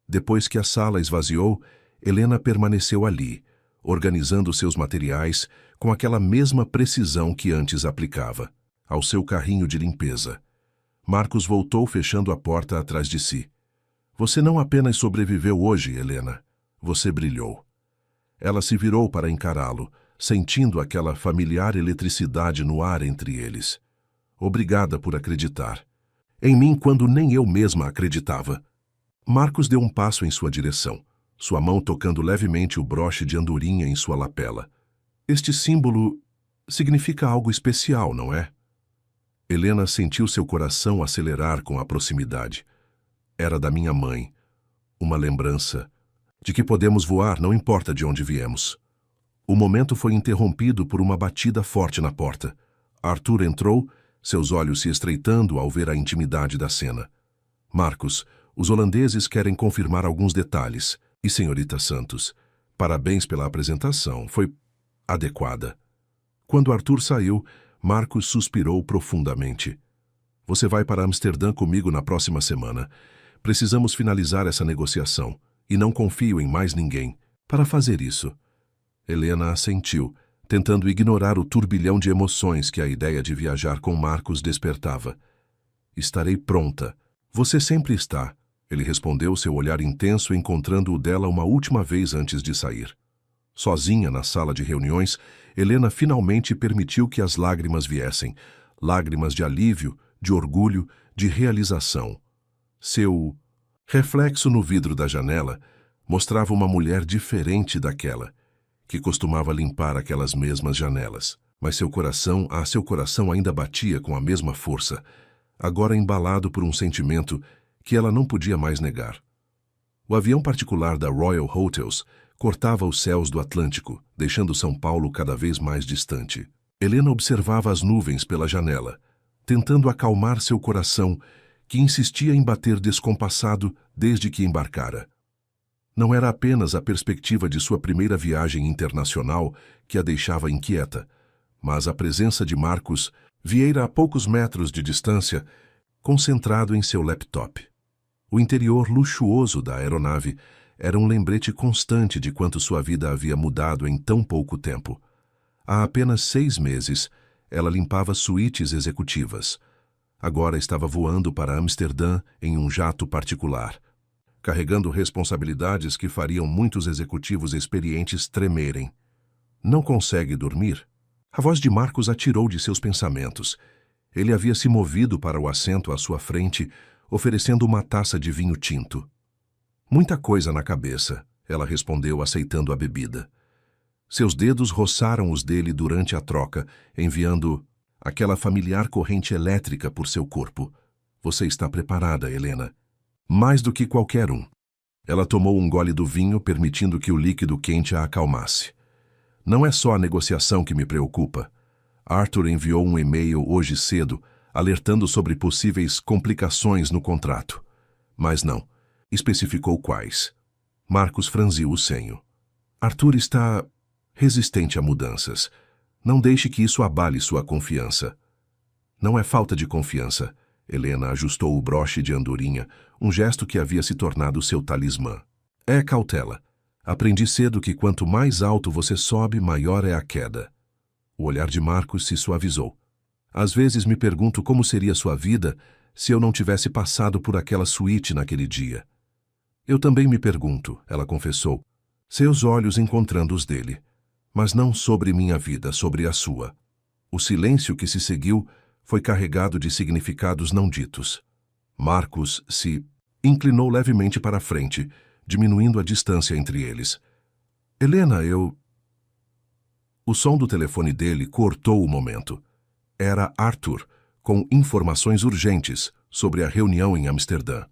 Depois que a sala esvaziou, Helena permaneceu ali, organizando seus materiais com aquela mesma precisão que antes aplicava, ao seu carrinho de limpeza. Marcus voltou fechando a porta atrás de si. Você não apenas sobreviveu hoje, Helena. Você brilhou. Ela se virou para encará-lo, sentindo aquela familiar eletricidade no ar entre eles. Obrigada por acreditar. Em mim quando nem eu mesma acreditava. Marcus deu um passo em sua direção, sua mão tocando levemente o broche de andorinha em sua lapela. Este símbolo significa algo especial, não é? Helena sentiu seu coração acelerar com a proximidade. Era da minha mãe. Uma lembrança de que podemos voar, não importa de onde viemos. O momento foi interrompido por uma batida forte na porta. Arthur entrou, seus olhos se estreitando ao ver a intimidade da cena. Marcus, os holandeses querem confirmar alguns detalhes. E senhorita Santos, parabéns pela apresentação, foi adequada. Quando Arthur saiu, Marcus suspirou profundamente. Você vai para Amsterdã comigo na próxima semana. Precisamos finalizar essa negociação, e não confio em mais ninguém para fazer isso. Helena assentiu, tentando ignorar o turbilhão de emoções que a ideia de viajar com Marcus despertava. Estarei pronta. Você sempre está. Ele respondeu, seu olhar intenso encontrando o dela uma última vez antes de sair. Sozinha na sala de reuniões, Helena finalmente permitiu que as lágrimas viessem. Lágrimas de alívio, de orgulho, de realização. Seu reflexo no vidro da janela mostrava uma mulher diferente daquela, que costumava limpar aquelas mesmas janelas. Mas seu coração ainda batia com a mesma força, agora embalado por um sentimento que ela não podia mais negar. O avião particular da Royal Hotels cortava os céus do Atlântico, deixando São Paulo cada vez mais distante. Helena observava as nuvens pela janela, tentando acalmar seu coração, que insistia em bater descompassado desde que embarcara. Não era apenas a perspectiva de sua primeira viagem internacional que a deixava inquieta, mas a presença de Marcus, Vieira a poucos metros de distância, concentrado em seu laptop. O interior luxuoso da aeronave era um lembrete constante de quanto sua vida havia mudado em tão pouco tempo. Há apenas 6 meses, ela limpava suítes executivas. Agora estava voando para Amsterdã em um jato particular, carregando responsabilidades que fariam muitos executivos experientes tremerem. Não consegue dormir? A voz de Marcus atirou de seus pensamentos. Ele havia se movido para o assento à sua frente, oferecendo uma taça de vinho tinto. Muita coisa na cabeça, ela respondeu, aceitando a bebida. Seus dedos roçaram os dele durante a troca, enviando aquela familiar corrente elétrica por seu corpo. Você está preparada, Helena? Mais do que qualquer um. Ela tomou um gole do vinho, permitindo que o líquido quente a acalmasse. Não é só a negociação que me preocupa. Arthur enviou um e-mail hoje cedo, alertando sobre possíveis complicações no contrato. Mas não especificou quais. Marcus franziu o senho. Arthur está resistente a mudanças. Não deixe que isso abale sua confiança. Não é falta de confiança. Helena ajustou o broche de andorinha, um gesto que havia se tornado seu talismã. É cautela. Aprendi cedo que quanto mais alto você sobe, maior é a queda. O olhar de Marcus se suavizou. Às vezes me pergunto como seria sua vida se eu não tivesse passado por aquela suíte naquele dia. Eu também me pergunto, ela confessou, seus olhos encontrando os dele. Mas não sobre minha vida, sobre a sua. O silêncio que se seguiu foi carregado de significados não ditos. Marcus se inclinou levemente para a frente, diminuindo a distância entre eles. Helena, eu... O som do telefone dele cortou o momento. Era Arthur, com informações urgentes sobre a reunião em Amsterdã.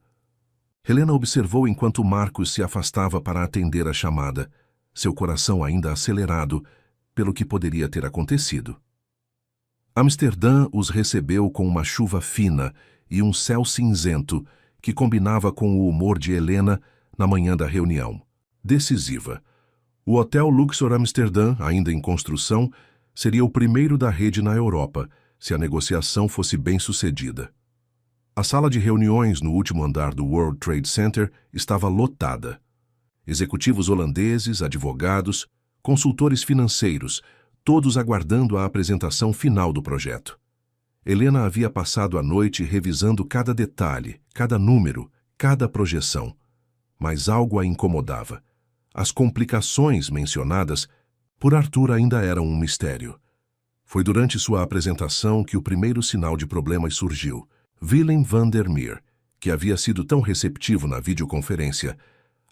Helena observou enquanto Marcus se afastava para atender a chamada, seu coração ainda acelerado pelo que poderia ter acontecido. Amsterdã os recebeu com uma chuva fina e um céu cinzento que combinava com o humor de Helena na manhã da reunião. Decisiva. O Hotel Luxor Amsterdã, ainda em construção, seria o primeiro da rede na Europa, se a negociação fosse bem-sucedida. A sala de reuniões no último andar do World Trade Center estava lotada. Executivos holandeses, advogados, consultores financeiros, todos aguardando a apresentação final do projeto. Helena havia passado a noite revisando cada detalhe, cada número, cada projeção. Mas algo a incomodava. As complicações mencionadas por Arthur ainda eram um mistério. Foi durante sua apresentação que o primeiro sinal de problemas surgiu. Willem van der Meer, que havia sido tão receptivo na videoconferência,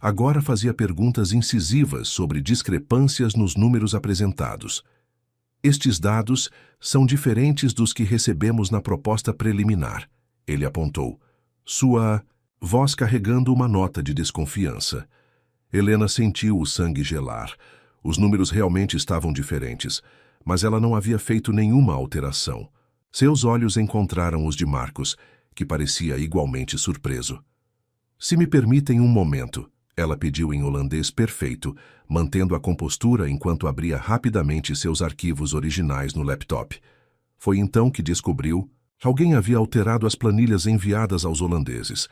agora fazia perguntas incisivas sobre discrepâncias nos números apresentados. Estes dados são diferentes dos que recebemos na proposta preliminar, ele apontou, sua voz carregando uma nota de desconfiança. Helena sentiu o sangue gelar. Os números realmente estavam diferentes, mas ela não havia feito nenhuma alteração. Seus olhos encontraram os de Marcus, que parecia igualmente surpreso. Se me permitem um momento, ela pediu em holandês perfeito, mantendo a compostura enquanto abria rapidamente seus arquivos originais no laptop. Foi então que descobriu que alguém havia alterado as planilhas enviadas aos holandeses.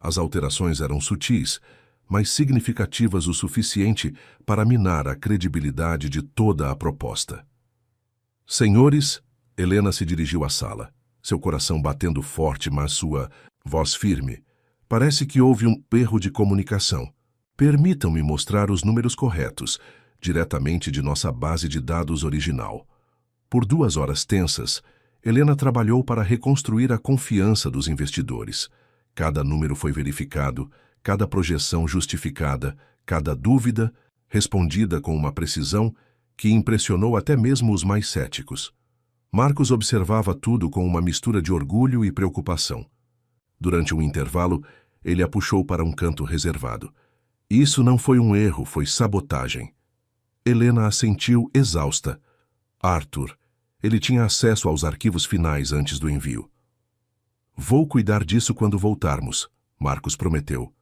As alterações eram sutis, mas significativas o suficiente para minar a credibilidade de toda a proposta. Senhores, Helena se dirigiu à sala, seu coração batendo forte, mas sua voz firme. Parece que houve um erro de comunicação. Permitam-me mostrar os números corretos, diretamente de nossa base de dados original. Por 2 horas tensas, Helena trabalhou para reconstruir a confiança dos investidores. Cada número foi verificado, cada projeção justificada, cada dúvida respondida com uma precisão que impressionou até mesmo os mais céticos. Marcus observava tudo com uma mistura de orgulho e preocupação. Durante um intervalo, ele a puxou para um canto reservado. Isso não foi um erro, foi sabotagem. Helena assentiu exausta. Arthur. Ele tinha acesso aos arquivos finais antes do envio. Vou cuidar disso quando voltarmos, Marcus prometeu,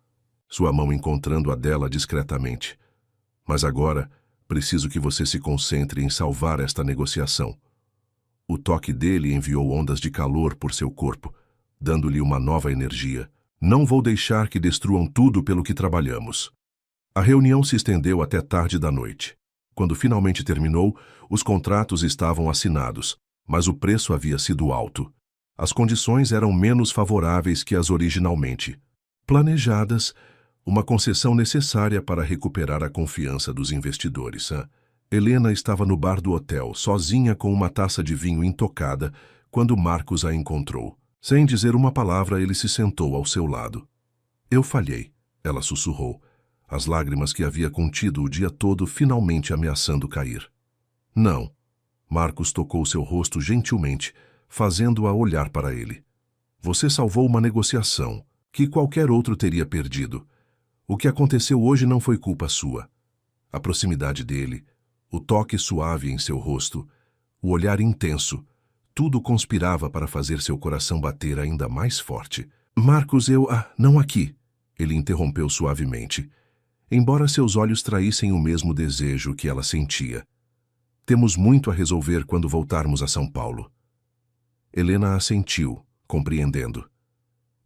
sua mão encontrando a dela discretamente. Mas agora, preciso que você se concentre em salvar esta negociação. O toque dele enviou ondas de calor por seu corpo, dando-lhe uma nova energia. Não vou deixar que destruam tudo pelo que trabalhamos. A reunião se estendeu até tarde da noite. Quando finalmente terminou, os contratos estavam assinados, mas o preço havia sido alto. As condições eram menos favoráveis que as originalmente planejadas, uma concessão necessária para recuperar a confiança dos investidores. Helena estava no bar do hotel, sozinha com uma taça de vinho intocada, quando Marcus a encontrou. Sem dizer uma palavra, ele se sentou ao seu lado. Eu falhei, ela sussurrou, as lágrimas que havia contido o dia todo finalmente ameaçando cair. Não. Marcus tocou seu rosto gentilmente, fazendo-a olhar para ele. Você salvou uma negociação que qualquer outro teria perdido. O que aconteceu hoje não foi culpa sua. A proximidade dele, o toque suave em seu rosto, o olhar intenso, tudo conspirava para fazer seu coração bater ainda mais forte. Marcus, não aqui, ele interrompeu suavemente, embora seus olhos traíssem o mesmo desejo que ela sentia. Temos muito a resolver quando voltarmos a São Paulo. Helena assentiu, compreendendo.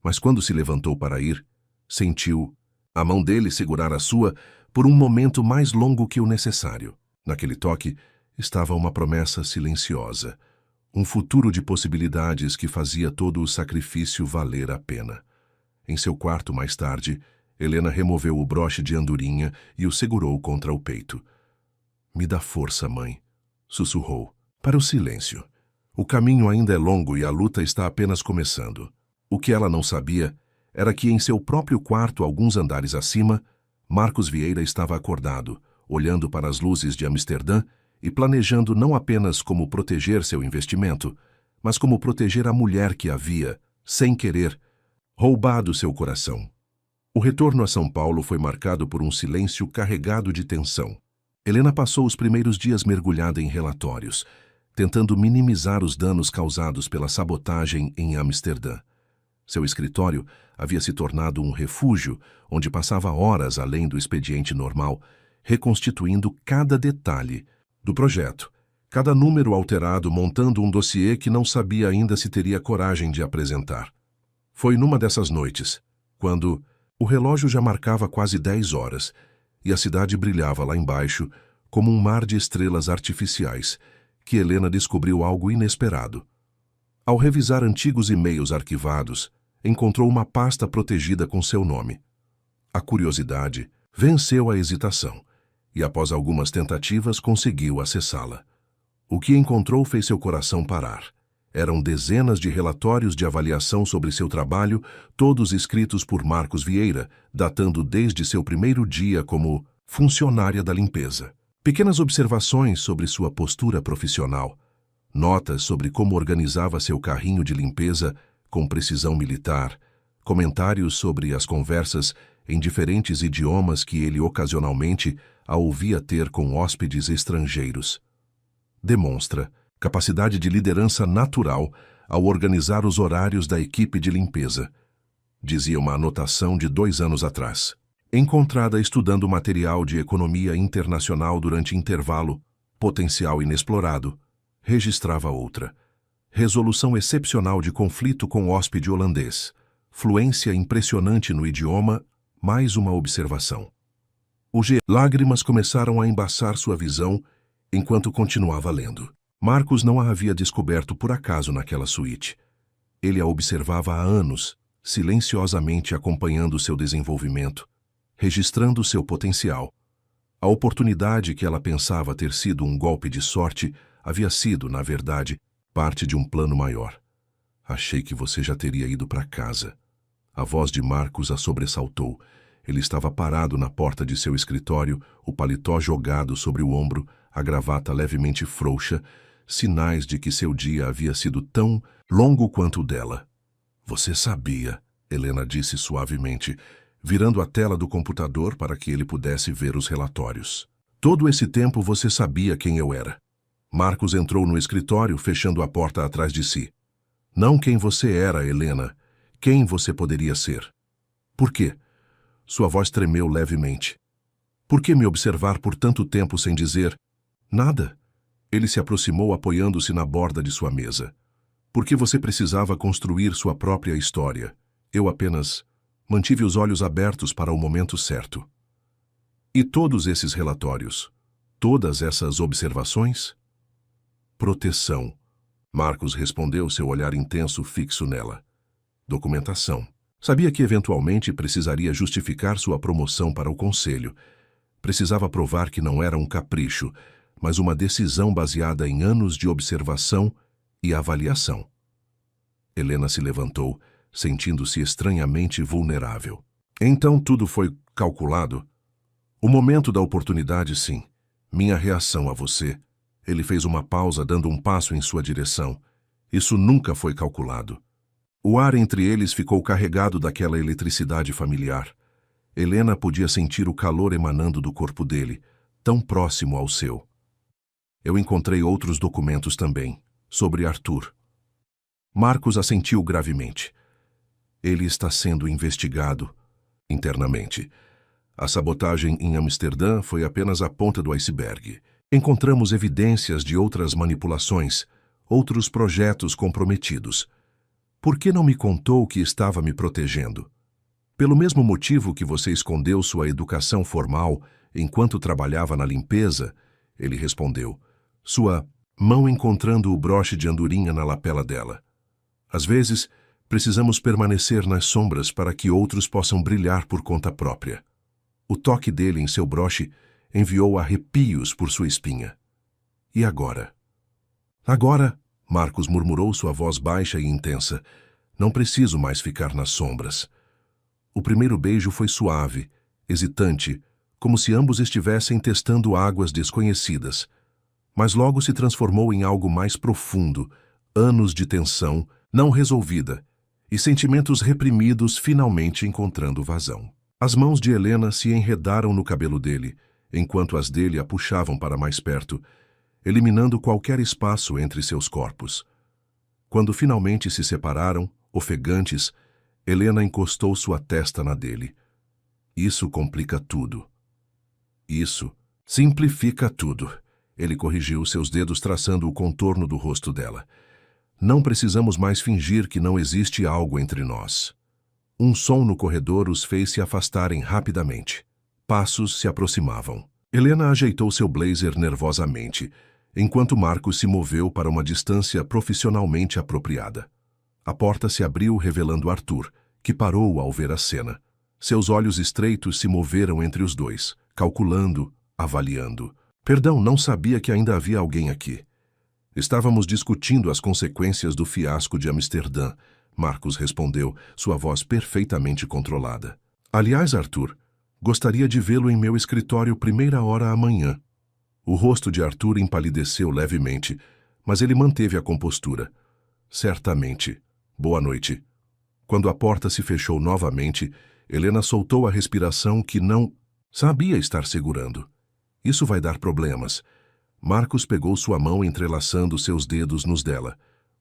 Mas quando se levantou para ir, sentiu a mão dele segurar a sua por um momento mais longo que o necessário. Naquele toque estava uma promessa silenciosa, um futuro de possibilidades que fazia todo o sacrifício valer a pena. Em seu quarto mais tarde, Helena removeu o broche de andorinha e o segurou contra o peito. Me dá força, mãe, sussurrou, para o silêncio. O caminho ainda é longo e a luta está apenas começando. O que ela não sabia era que em seu próprio quarto, alguns andares acima, Marcos Vieira estava acordado, olhando para as luzes de Amsterdã e planejando não apenas como proteger seu investimento, mas como proteger a mulher que havia, sem querer, roubado seu coração. O retorno a São Paulo foi marcado por um silêncio carregado de tensão. Helena passou os primeiros dias mergulhada em relatórios, tentando minimizar os danos causados pela sabotagem em Amsterdã. Seu escritório havia se tornado um refúgio onde passava horas além do expediente normal, reconstituindo cada detalhe do projeto, cada número alterado, montando um dossiê que não sabia ainda se teria coragem de apresentar. Foi numa dessas noites, quando o relógio já marcava quase 10 horas e a cidade brilhava lá embaixo como um mar de estrelas artificiais, que Helena descobriu algo inesperado. Ao revisar antigos e-mails arquivados, encontrou uma pasta protegida com seu nome. A curiosidade venceu a hesitação e, após algumas tentativas, conseguiu acessá-la. O que encontrou fez seu coração parar. Eram dezenas de relatórios de avaliação sobre seu trabalho, todos escritos por Marcos Vieira, datando desde seu primeiro dia como funcionária da limpeza. Pequenas observações sobre sua postura profissional, notas sobre como organizava seu carrinho de limpeza com precisão militar, comentários sobre as conversas em diferentes idiomas que ele ocasionalmente a ouvia ter com hóspedes estrangeiros. Demonstra capacidade de liderança natural ao organizar os horários da equipe de limpeza, dizia uma anotação de 2 anos atrás. Encontrada estudando material de economia internacional durante intervalo, potencial inexplorado, registrava outra. Resolução excepcional de conflito com hóspede holandês, fluência impressionante no idioma, mais uma observação. Lágrimas começaram a embaçar sua visão enquanto continuava lendo. Marcos não a havia descoberto por acaso naquela suíte. Ele a observava há anos, silenciosamente acompanhando seu desenvolvimento, registrando seu potencial. A oportunidade que ela pensava ter sido um golpe de sorte havia sido, na verdade, parte de um plano maior. Achei que você já teria ido para casa. A voz de Marcos a sobressaltou. Ele estava parado na porta de seu escritório, o paletó jogado sobre o ombro, a gravata levemente frouxa, sinais de que seu dia havia sido tão longo quanto o dela. Você sabia, Helena disse suavemente, virando a tela do computador para que ele pudesse ver os relatórios. Todo esse tempo você sabia quem eu era. Marcos entrou no escritório, fechando a porta atrás de si. Não quem você era, Helena. Quem você poderia ser. Por quê? Sua voz tremeu levemente. Por que me observar por tanto tempo sem dizer nada? Ele se aproximou apoiando-se na borda de sua mesa. Porque você precisava construir sua própria história. Eu apenas mantive os olhos abertos para o momento certo. E todos esses relatórios, todas essas observações? Proteção. Marcos respondeu, seu olhar intenso fixo nela. Documentação. Sabia que eventualmente precisaria justificar sua promoção para o conselho. Precisava provar que não era um capricho, mas uma decisão baseada em anos de observação e avaliação. Helena se levantou, sentindo-se estranhamente vulnerável. Então tudo foi calculado? O momento da oportunidade, sim. Minha reação a você. Ele fez uma pausa, dando um passo em sua direção. Isso nunca foi calculado. O ar entre eles ficou carregado daquela eletricidade familiar. Helena podia sentir o calor emanando do corpo dele, tão próximo ao seu. Eu encontrei outros documentos também, sobre Arthur. Marcos assentiu gravemente. Ele está sendo investigado internamente. A sabotagem em Amsterdã foi apenas a ponta do iceberg. Encontramos evidências de outras manipulações, outros projetos comprometidos. Por que não me contou que estava me protegendo? Pelo mesmo motivo que você escondeu sua educação formal enquanto trabalhava na limpeza, ele respondeu, sua mão encontrando o broche de andorinha na lapela dela. Às vezes, precisamos permanecer nas sombras para que outros possam brilhar por conta própria. O toque dele em seu broche enviou arrepios por sua espinha. E agora? Agora, Marcos murmurou, sua voz baixa e intensa, não preciso mais ficar nas sombras. O primeiro beijo foi suave, hesitante, como se ambos estivessem testando águas desconhecidas. Mas logo se transformou em algo mais profundo, anos de tensão não resolvida e sentimentos reprimidos finalmente encontrando vazão. As mãos de Helena se enredaram no cabelo dele, enquanto as dele a puxavam para mais perto, eliminando qualquer espaço entre seus corpos. Quando finalmente se separaram, ofegantes, Helena encostou sua testa na dele. Isso complica tudo. Isso simplifica tudo. Ele corrigiu, seus dedos traçando o contorno do rosto dela. Não precisamos mais fingir que não existe algo entre nós. Um som no corredor os fez se afastarem rapidamente. Passos se aproximavam. Helena ajeitou seu blazer nervosamente, enquanto Marcos se moveu para uma distância profissionalmente apropriada. A porta se abriu revelando Arthur, que parou ao ver a cena. Seus olhos estreitos se moveram entre os dois, calculando, avaliando. Perdão, não sabia que ainda havia alguém aqui. Estávamos discutindo as consequências do fiasco de Amsterdã, Marcos respondeu, sua voz perfeitamente controlada. Aliás, Arthur, gostaria de vê-lo em meu escritório primeira hora amanhã. O rosto de Arthur empalideceu levemente, mas ele manteve a compostura. Certamente. Boa noite. Quando a porta se fechou novamente, Helena soltou a respiração que não sabia estar segurando. Isso vai dar problemas. Marcos pegou sua mão entrelaçando seus dedos nos dela.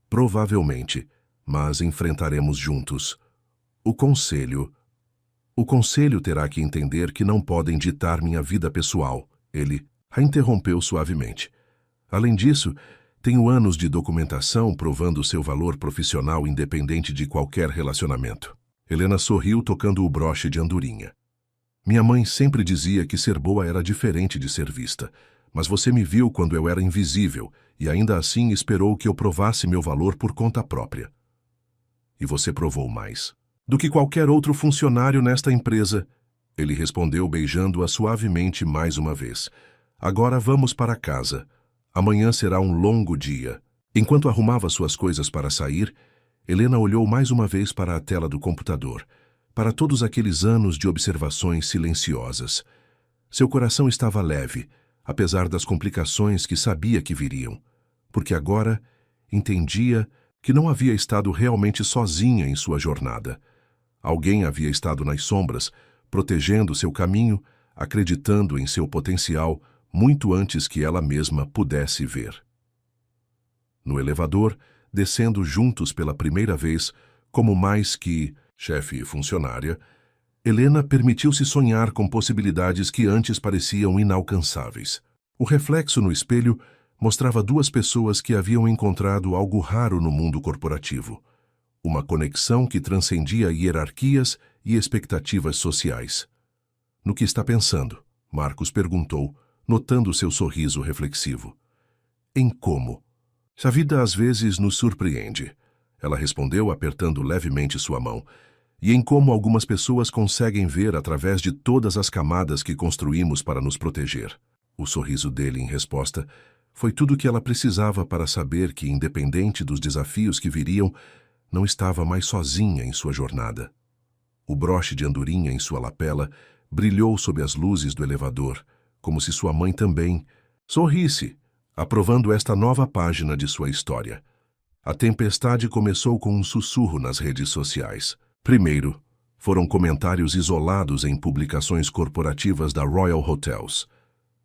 Provavelmente, mas enfrentaremos juntos. O conselho terá que entender que não podem ditar minha vida pessoal. Ele a interrompeu suavemente. Além disso, tenho anos de documentação provando seu valor profissional independente de qualquer relacionamento. Helena sorriu tocando o broche de andorinha. Minha mãe sempre dizia que ser boa era diferente de ser vista, mas você me viu quando eu era invisível e ainda assim esperou que eu provasse meu valor por conta própria. E você provou mais do que qualquer outro funcionário nesta empresa, ele respondeu beijando-a suavemente mais uma vez. Agora vamos para casa. Amanhã será um longo dia. Enquanto arrumava suas coisas para sair, Helena olhou mais uma vez para a tela do computador, para todos aqueles anos de observações silenciosas. Seu coração estava leve, apesar das complicações que sabia que viriam, porque agora entendia que não havia estado realmente sozinha em sua jornada. Alguém havia estado nas sombras, protegendo seu caminho, acreditando em seu potencial, muito antes que ela mesma pudesse ver. No elevador, descendo juntos pela primeira vez, como mais que chefe e funcionária, Helena permitiu-se sonhar com possibilidades que antes pareciam inalcançáveis. O reflexo no espelho mostrava duas pessoas que haviam encontrado algo raro no mundo corporativo. Uma conexão que transcendia hierarquias e expectativas sociais. No que está pensando? Marcos perguntou, notando seu sorriso reflexivo. Em como? A vida às vezes nos surpreende, ela respondeu apertando levemente sua mão, e em como algumas pessoas conseguem ver através de todas as camadas que construímos para nos proteger. O sorriso dele em resposta foi tudo o que ela precisava para saber que, independente dos desafios que viriam, não estava mais sozinha em sua jornada. O broche de andorinha em sua lapela brilhou sob as luzes do elevador, como se sua mãe também sorrisse, aprovando esta nova página de sua história. A tempestade começou com um sussurro nas redes sociais. Primeiro, foram comentários isolados em publicações corporativas da Royal Hotels.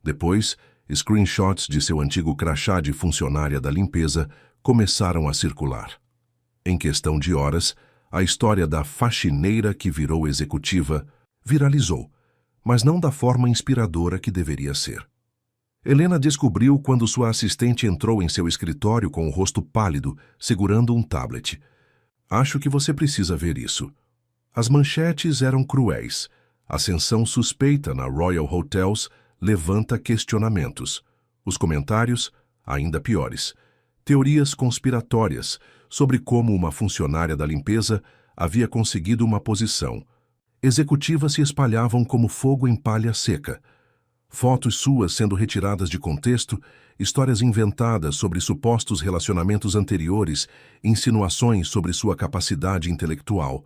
Depois, screenshots de seu antigo crachá de funcionária da limpeza começaram a circular. Em questão de horas, a história da faxineira que virou executiva viralizou, mas não da forma inspiradora que deveria ser. Helena descobriu quando sua assistente entrou em seu escritório com o rosto pálido, segurando um tablet. Acho que você precisa ver isso. As manchetes eram cruéis. Ascensão suspeita na Royal Hotels levanta questionamentos. Os comentários, ainda piores. Teorias conspiratórias sobre como uma funcionária da limpeza havia conseguido uma posição. Executivas se espalhavam como fogo em palha seca. Fotos suas sendo retiradas de contexto, histórias inventadas sobre supostos relacionamentos anteriores, insinuações sobre sua capacidade intelectual.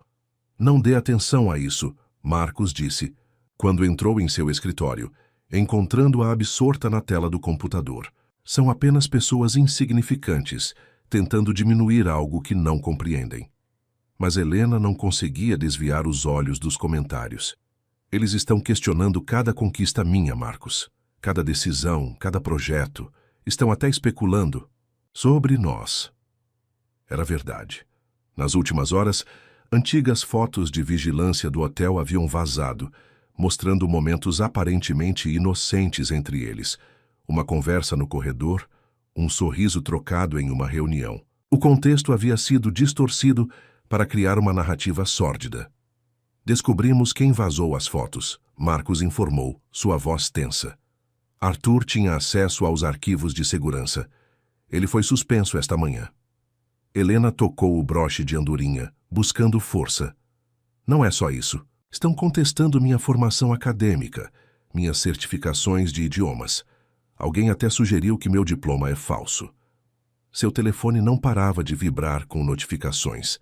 Não dê atenção a isso, Marcos disse. quando entrou em seu escritório, encontrando-a absorta na tela do computador. São apenas pessoas insignificantes, tentando diminuir algo que não compreendem. Mas Helena não conseguia desviar os olhos dos comentários. Eles estão questionando cada conquista minha, Marcos. Cada decisão, cada projeto. Estão até especulando sobre nós. Era verdade. Nas últimas horas, antigas fotos de vigilância do hotel haviam vazado, mostrando momentos aparentemente inocentes entre eles. Uma conversa no corredor, um sorriso trocado em uma reunião. O contexto havia sido distorcido para criar uma narrativa sórdida. Descobrimos quem vazou as fotos, Marcos informou, sua voz tensa. Arthur tinha acesso aos arquivos de segurança. Ele foi suspenso esta manhã. Helena tocou o broche de andorinha, buscando força. Não é só isso. Estão contestando minha formação acadêmica, minhas certificações de idiomas. Alguém até sugeriu que meu diploma é falso. Seu telefone não parava de vibrar com notificações.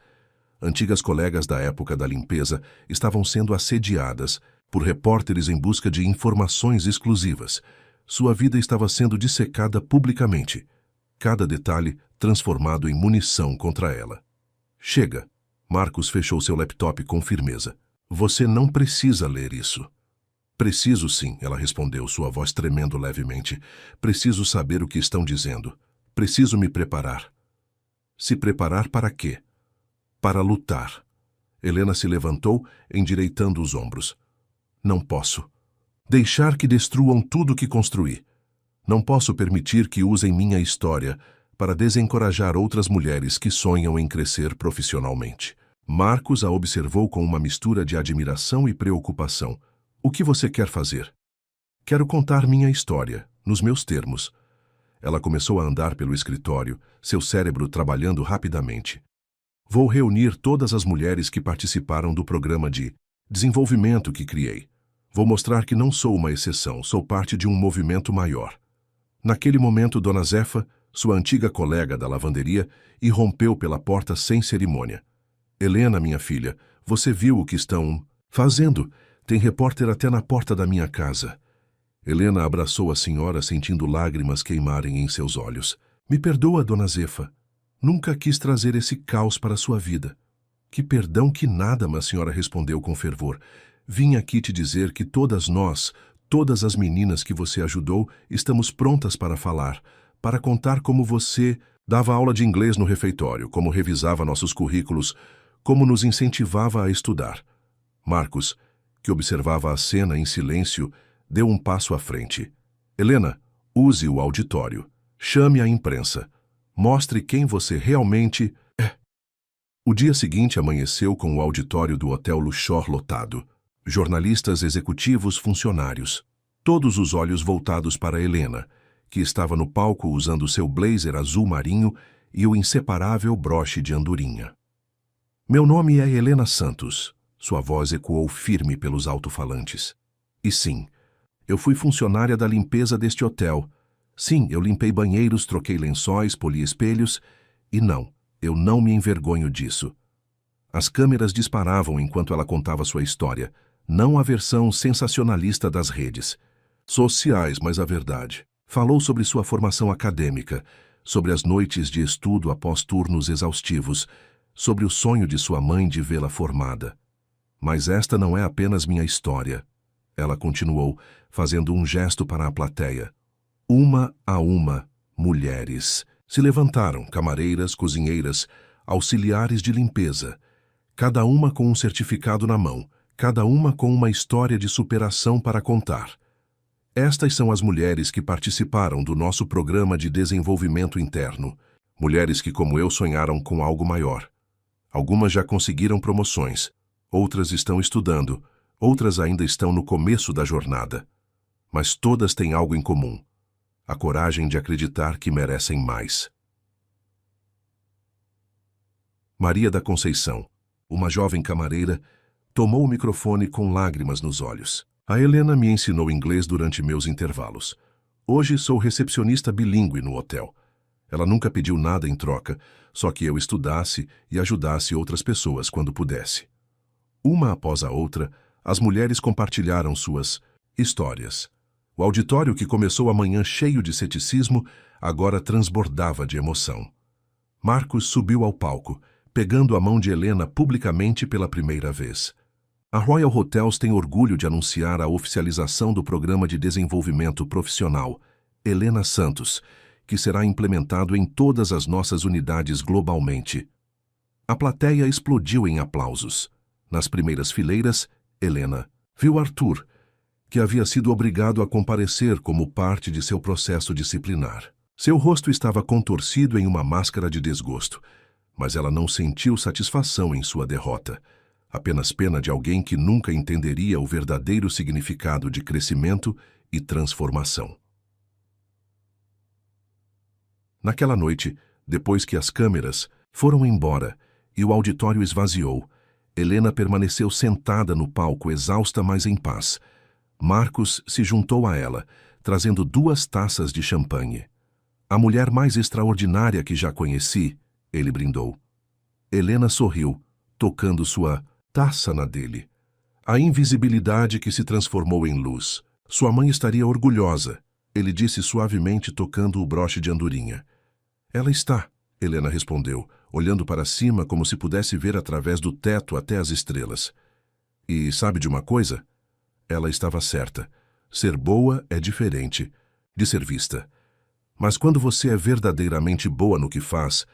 Antigas colegas da época da limpeza estavam sendo assediadas por repórteres em busca de informações exclusivas. Sua vida estava sendo dissecada publicamente. Cada detalhe transformado em munição contra ela. Chega. Marcos fechou seu laptop com firmeza. Você não precisa ler isso. Preciso sim, ela respondeu, sua voz tremendo levemente. Preciso saber o que estão dizendo. Preciso me preparar. Se preparar para quê? Para lutar. Helena se levantou, endireitando os ombros. Não posso. Deixar que destruam tudo que construí. Não posso permitir que usem minha história para desencorajar outras mulheres que sonham em crescer profissionalmente. Marcos a observou com uma mistura de admiração e preocupação. O que você quer fazer? Quero contar minha história, nos meus termos. Ela começou a andar pelo escritório, seu cérebro trabalhando rapidamente. Vou reunir todas as mulheres que participaram do programa de desenvolvimento que criei. Vou mostrar que não sou uma exceção, sou parte de um movimento maior. Naquele momento, Dona Zefa, sua antiga colega da lavanderia, irrompeu pela porta sem cerimônia. Helena, minha filha, você viu o que estão fazendo? Tem repórter até na porta da minha casa. Helena abraçou a senhora, sentindo lágrimas queimarem em seus olhos. Me perdoa, Dona Zefa. Nunca quis trazer esse caos para sua vida. Que perdão que nada, mas a senhora respondeu com fervor. Vim aqui te dizer que todas nós, todas as meninas que você ajudou, estamos prontas para falar, para contar como você dava aula de inglês no refeitório, como revisava nossos currículos, como nos incentivava a estudar. Marcos, que observava a cena em silêncio, deu um passo à frente. Helena, use o auditório. Chame a imprensa. Mostre quem você realmente é. O dia seguinte amanheceu com o auditório do Hotel Luxor lotado. Jornalistas, executivos, funcionários. Todos os olhos voltados para Helena, que estava no palco usando seu blazer azul marinho e o inseparável broche de andorinha. Meu nome é Helena Santos. Sua voz ecoou firme pelos alto-falantes. E sim, eu fui funcionária da limpeza deste hotel. Sim, eu limpei banheiros, troquei lençóis, poli espelhos. E não, eu não me envergonho disso. As câmeras disparavam enquanto ela contava sua história, não a versão sensacionalista das redes sociais, mas a verdade. Falou sobre sua formação acadêmica, sobre as noites de estudo após turnos exaustivos, sobre o sonho de sua mãe de vê-la formada. Mas esta não é apenas minha história. Ela continuou, fazendo um gesto para a plateia. Uma a uma, mulheres se levantaram, camareiras, cozinheiras, auxiliares de limpeza, cada uma com um certificado na mão, cada uma com uma história de superação para contar. Estas são as mulheres que participaram do nosso programa de desenvolvimento interno, mulheres que, como eu, sonharam com algo maior. Algumas já conseguiram promoções, outras estão estudando, outras ainda estão no começo da jornada. Mas todas têm algo em comum: a coragem de acreditar que merecem mais. Maria da Conceição, uma jovem camareira, tomou o microfone com lágrimas nos olhos. A Helena me ensinou inglês durante meus intervalos. Hoje sou recepcionista bilíngue no hotel. Ela nunca pediu nada em troca, só que eu estudasse e ajudasse outras pessoas quando pudesse. Uma após a outra, as mulheres compartilharam suas histórias. O auditório, que começou a manhã cheio de ceticismo, agora transbordava de emoção. Marcus subiu ao palco, pegando a mão de Helena publicamente pela primeira vez. A Royal Hotels tem orgulho de anunciar a oficialização do Programa de Desenvolvimento Profissional Helena Santos, que será implementado em todas as nossas unidades globalmente. A plateia explodiu em aplausos. Nas primeiras fileiras, Helena viu Arthur, que havia sido obrigado a comparecer como parte de seu processo disciplinar. Seu rosto estava contorcido em uma máscara de desgosto, mas ela não sentiu satisfação em sua derrota, apenas pena de alguém que nunca entenderia o verdadeiro significado de crescimento e transformação. Naquela noite, depois que as câmeras foram embora e o auditório esvaziou, Helena permaneceu sentada no palco, exausta, mas em paz. Marcus se juntou a ela, trazendo 2 taças de champanhe. A mulher mais extraordinária que já conheci, ele brindou. Helena sorriu, tocando sua taça na dele. A invisibilidade que se transformou em luz. Sua mãe estaria orgulhosa, ele disse suavemente, tocando o broche de andorinha. Ela está, Helena respondeu, olhando para cima como se pudesse ver através do teto até as estrelas. E sabe de uma coisa? Ela estava certa. Ser boa é diferente de ser vista. Mas quando você é verdadeiramente boa no que faz,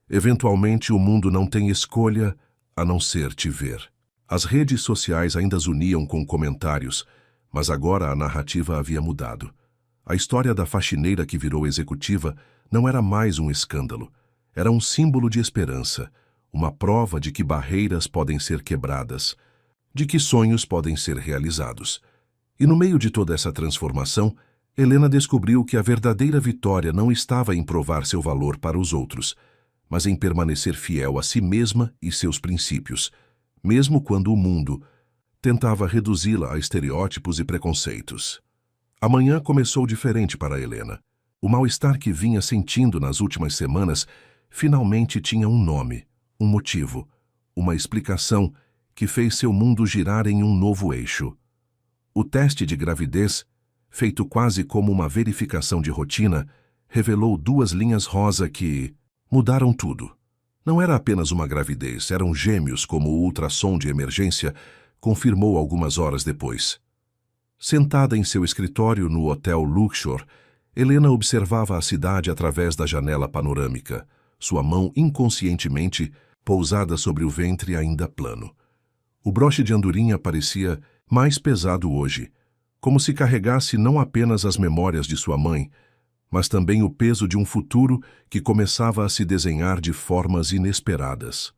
eventualmente o mundo não tem escolha a não ser te ver. As redes sociais ainda as uniam com comentários, mas agora a narrativa havia mudado. A história da faxineira que virou executiva não era mais um escândalo. Era um símbolo de esperança, uma prova de que barreiras podem ser quebradas, de que sonhos podem ser realizados. E no meio de toda essa transformação, Helena descobriu que a verdadeira vitória não estava em provar seu valor para os outros, mas em permanecer fiel a si mesma e seus princípios, mesmo quando o mundo tentava reduzi-la a estereótipos e preconceitos. A manhã começou diferente para Helena. O mal-estar que vinha sentindo nas últimas semanas finalmente tinha um nome, um motivo, uma explicação que fez seu mundo girar em um novo eixo. O teste de gravidez, feito quase como uma verificação de rotina, revelou 2 linhas rosa que mudaram tudo. Não era apenas uma gravidez, eram gêmeos, como o ultrassom de emergência confirmou algumas horas depois. Sentada em seu escritório no Hotel Luxor, Helena observava a cidade através da janela panorâmica, sua mão inconscientemente pousada sobre o ventre ainda plano. O broche de andorinha parecia mais pesado hoje, como se carregasse não apenas as memórias de sua mãe, mas também o peso de um futuro que começava a se desenhar de formas inesperadas.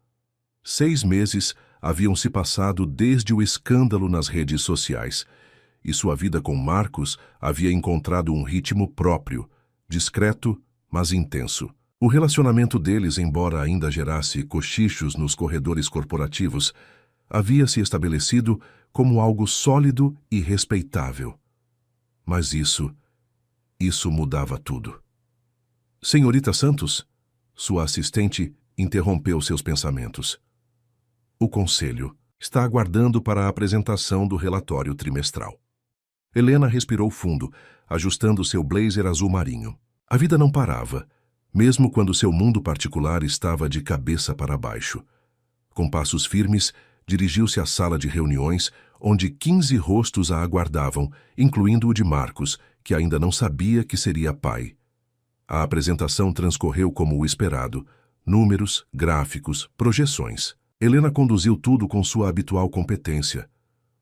6 meses haviam se passado desde o escândalo nas redes sociais, e sua vida com Marcus havia encontrado um ritmo próprio, discreto, mas intenso. O relacionamento deles, embora ainda gerasse cochichos nos corredores corporativos, havia se estabelecido como algo sólido e respeitável. Mas isso mudava tudo. Senhorita Santos, sua assistente interrompeu seus pensamentos. O conselho está aguardando para a apresentação do relatório trimestral. Helena respirou fundo, ajustando seu blazer azul marinho. A vida não parava, mesmo quando seu mundo particular estava de cabeça para baixo. Com passos firmes, dirigiu-se à sala de reuniões, onde 15 rostos a aguardavam, incluindo o de Marcus, que ainda não sabia que seria pai. A apresentação transcorreu como o esperado. Números, gráficos, projeções. Helena conduziu tudo com sua habitual competência,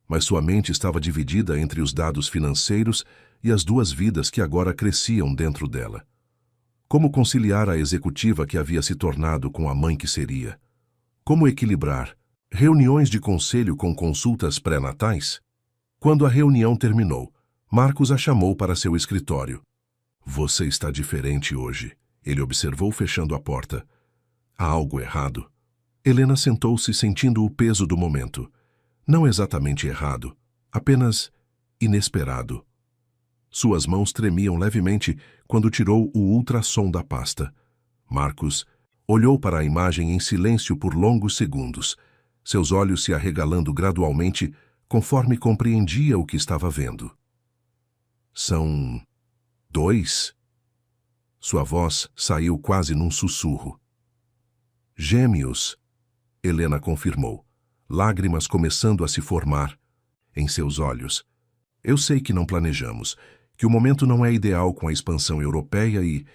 mas sua mente estava dividida entre os dados financeiros e as 2 vidas que agora cresciam dentro dela. Como conciliar a executiva que havia se tornado com a mãe que seria? Como equilibrar reuniões de conselho com consultas pré-natais? Quando a reunião terminou, Marcus a chamou para seu escritório. Você está diferente hoje, ele observou fechando a porta. Há algo errado? Helena sentou-se sentindo o peso do momento. Não exatamente errado, apenas inesperado. Suas mãos tremiam levemente quando tirou o ultrassom da pasta. Marcus olhou para a imagem em silêncio por longos segundos, seus olhos se arregalando gradualmente conforme compreendia o que estava vendo. São 2? Sua voz saiu quase num sussurro. Gêmeos, Helena confirmou, lágrimas começando a se formar em seus olhos. Eu sei que não planejamos, que o momento não é ideal com a expansão europeia e...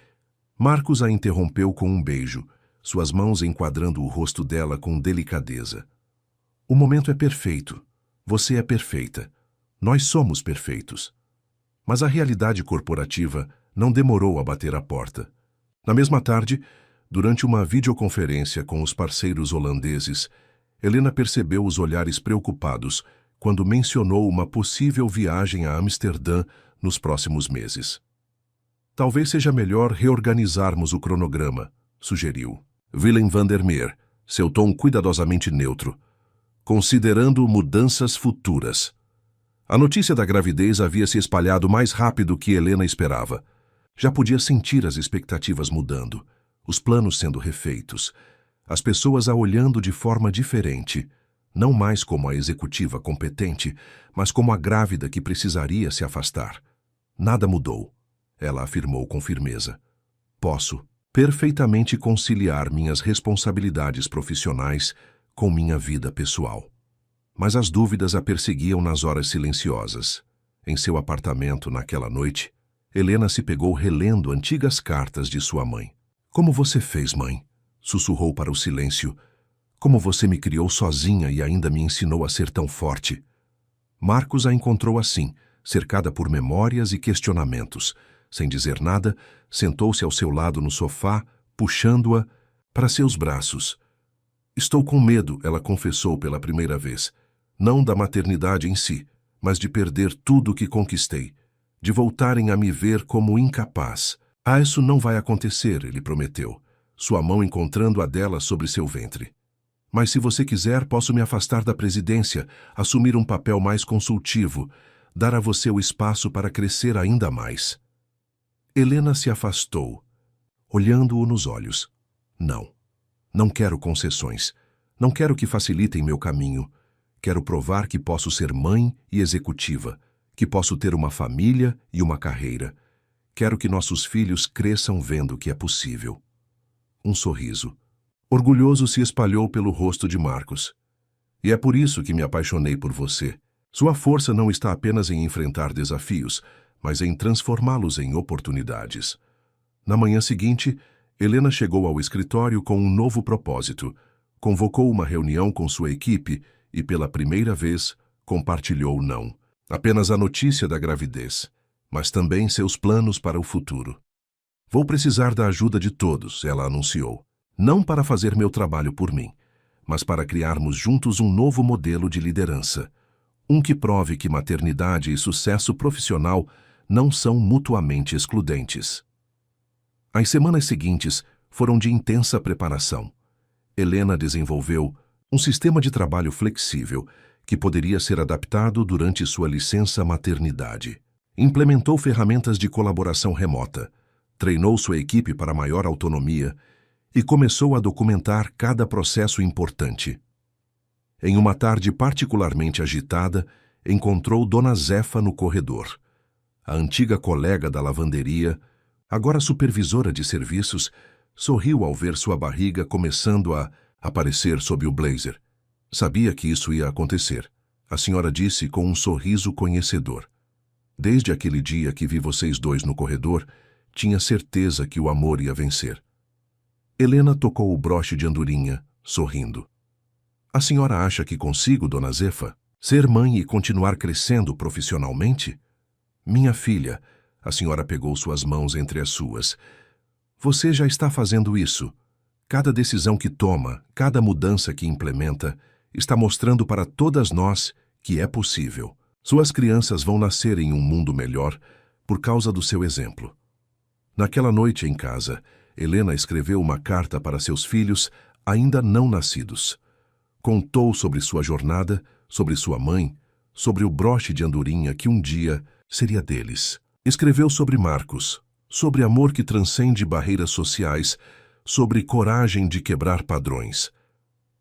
Marcos a interrompeu com um beijo, suas mãos enquadrando o rosto dela com delicadeza. O momento é perfeito. Você é perfeita. Nós somos perfeitos. Mas a realidade corporativa não demorou a bater à porta. Na mesma tarde, durante uma videoconferência com os parceiros holandeses, Helena percebeu os olhares preocupados quando mencionou uma possível viagem a Amsterdã nos próximos meses. Talvez seja melhor reorganizarmos o cronograma, sugeriu. Willem van der Meer, seu tom cuidadosamente neutro, considerando mudanças futuras. A notícia da gravidez havia se espalhado mais rápido que Helena esperava. Já podia sentir as expectativas mudando, os planos sendo refeitos, as pessoas a olhando de forma diferente, não mais como a executiva competente, mas como a grávida que precisaria se afastar. Nada mudou, ela afirmou com firmeza. Posso perfeitamente conciliar minhas responsabilidades profissionais com minha vida pessoal. Mas as dúvidas a perseguiam nas horas silenciosas. Em seu apartamento naquela noite, Helena se pegou relendo antigas cartas de sua mãe. Como você fez, mãe? Sussurrou para o silêncio. Como você me criou sozinha e ainda me ensinou a ser tão forte? Marcos a encontrou assim, cercada por memórias e questionamentos. Sem dizer nada, sentou-se ao seu lado no sofá, puxando-a para seus braços. Estou com medo, ela confessou pela primeira vez. Não da maternidade em si, mas de perder tudo o que conquistei. De voltarem a me ver como incapaz. Ah, isso não vai acontecer, ele prometeu, sua mão encontrando a dela sobre seu ventre. Mas se você quiser, posso me afastar da presidência, assumir um papel mais consultivo, dar a você o espaço para crescer ainda mais. Helena se afastou, olhando-o nos olhos. Não. Não quero concessões. Não quero que facilitem meu caminho. Quero provar que posso ser mãe e executiva, que posso ter uma família e uma carreira. Quero que nossos filhos cresçam vendo que é possível. Um sorriso orgulhoso se espalhou pelo rosto de Marcos. E é por isso que me apaixonei por você. Sua força não está apenas em enfrentar desafios, mas em transformá-los em oportunidades. Na manhã seguinte, Helena chegou ao escritório com um novo propósito. Convocou uma reunião com sua equipe e, pela primeira vez, compartilhou não apenas a notícia da gravidez, mas também seus planos para o futuro. Vou precisar da ajuda de todos, ela anunciou. Não para fazer meu trabalho por mim, mas para criarmos juntos um novo modelo de liderança. Um que prove que maternidade e sucesso profissional não são mutuamente excludentes. As semanas seguintes foram de intensa preparação. Helena desenvolveu um sistema de trabalho flexível que poderia ser adaptado durante sua licença maternidade. Implementou ferramentas de colaboração remota, treinou sua equipe para maior autonomia e começou a documentar cada processo importante. Em uma tarde particularmente agitada, encontrou Dona Zefa no corredor. A antiga colega da lavanderia, agora supervisora de serviços, sorriu ao ver sua barriga começando a aparecer sob o blazer. Sabia que isso ia acontecer, a senhora disse com um sorriso conhecedor. Desde aquele dia que vi vocês dois no corredor, tinha certeza que o amor ia vencer. Helena tocou o broche de andorinha, sorrindo. A senhora acha que consigo, Dona Zefa, ser mãe e continuar crescendo profissionalmente? Minha filha, a senhora pegou suas mãos entre as suas. Você já está fazendo isso. Cada decisão que toma, cada mudança que implementa, está mostrando para todas nós que é possível. Suas crianças vão nascer em um mundo melhor por causa do seu exemplo. Naquela noite em casa, Helena escreveu uma carta para seus filhos ainda não nascidos. Contou sobre sua jornada, sobre sua mãe, sobre o broche de andorinha que um dia seria deles. Escreveu sobre Marcos, sobre amor que transcende barreiras sociais, sobre coragem de quebrar padrões.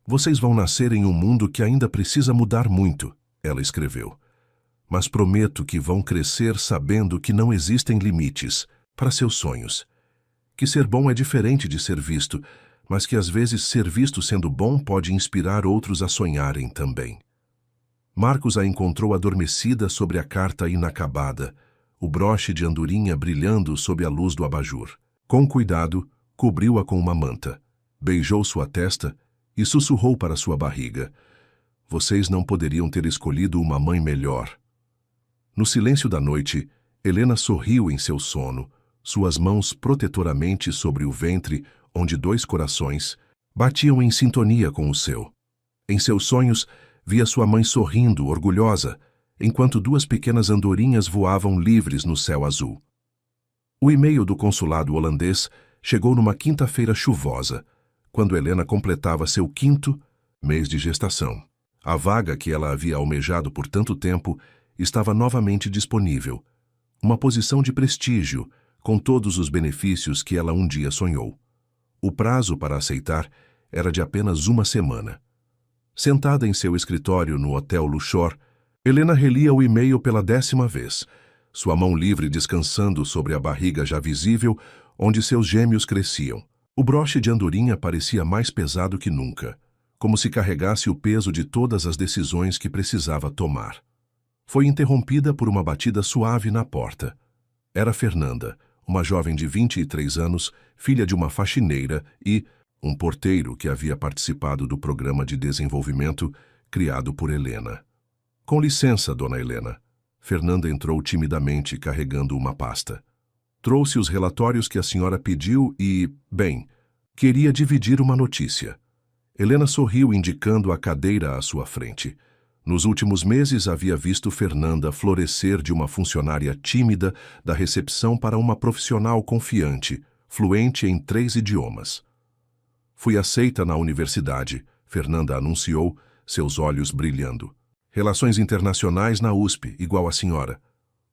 Vocês vão nascer em um mundo que ainda precisa mudar muito, ela escreveu. Mas prometo que vão crescer sabendo que não existem limites para seus sonhos. Que ser bom é diferente de ser visto, mas que às vezes ser visto sendo bom pode inspirar outros a sonharem também. Marcos a encontrou adormecida sobre a carta inacabada, o broche de andorinha brilhando sob a luz do abajur. Com cuidado, cobriu-a com uma manta, beijou sua testa e sussurrou para sua barriga. Vocês não poderiam ter escolhido uma mãe melhor. No silêncio da noite, Helena sorriu em seu sono, suas mãos protetoramente sobre o ventre, onde 2 corações batiam em sintonia com o seu. Em seus sonhos, via sua mãe sorrindo, orgulhosa, enquanto 2 pequenas andorinhas voavam livres no céu azul. O e-mail do consulado holandês chegou numa quinta-feira chuvosa, quando Helena completava seu 5º mês de gestação. A vaga que ela havia almejado por tanto tempo estava novamente disponível. Uma posição de prestígio, com todos os benefícios que ela um dia sonhou. O prazo para aceitar era de apenas 1 semana. Sentada em seu escritório no Hotel Luxor, Helena relia o e-mail pela 10ª vez, sua mão livre descansando sobre a barriga já visível, onde seus gêmeos cresciam. O broche de andorinha parecia mais pesado que nunca, como se carregasse o peso de todas as decisões que precisava tomar. Foi interrompida por uma batida suave na porta. Era Fernanda, uma jovem de 23 anos, filha de uma faxineira e um porteiro que havia participado do programa de desenvolvimento criado por Helena. Com licença, dona Helena. Fernanda entrou timidamente, carregando uma pasta. Trouxe os relatórios que a senhora pediu e, bem, queria dividir uma notícia. Helena sorriu, indicando a cadeira à sua frente. Nos últimos meses havia visto Fernanda florescer de uma funcionária tímida da recepção para uma profissional confiante, fluente em 3 idiomas. Fui aceita na universidade, Fernanda anunciou, seus olhos brilhando. Relações internacionais na USP, igual a senhora.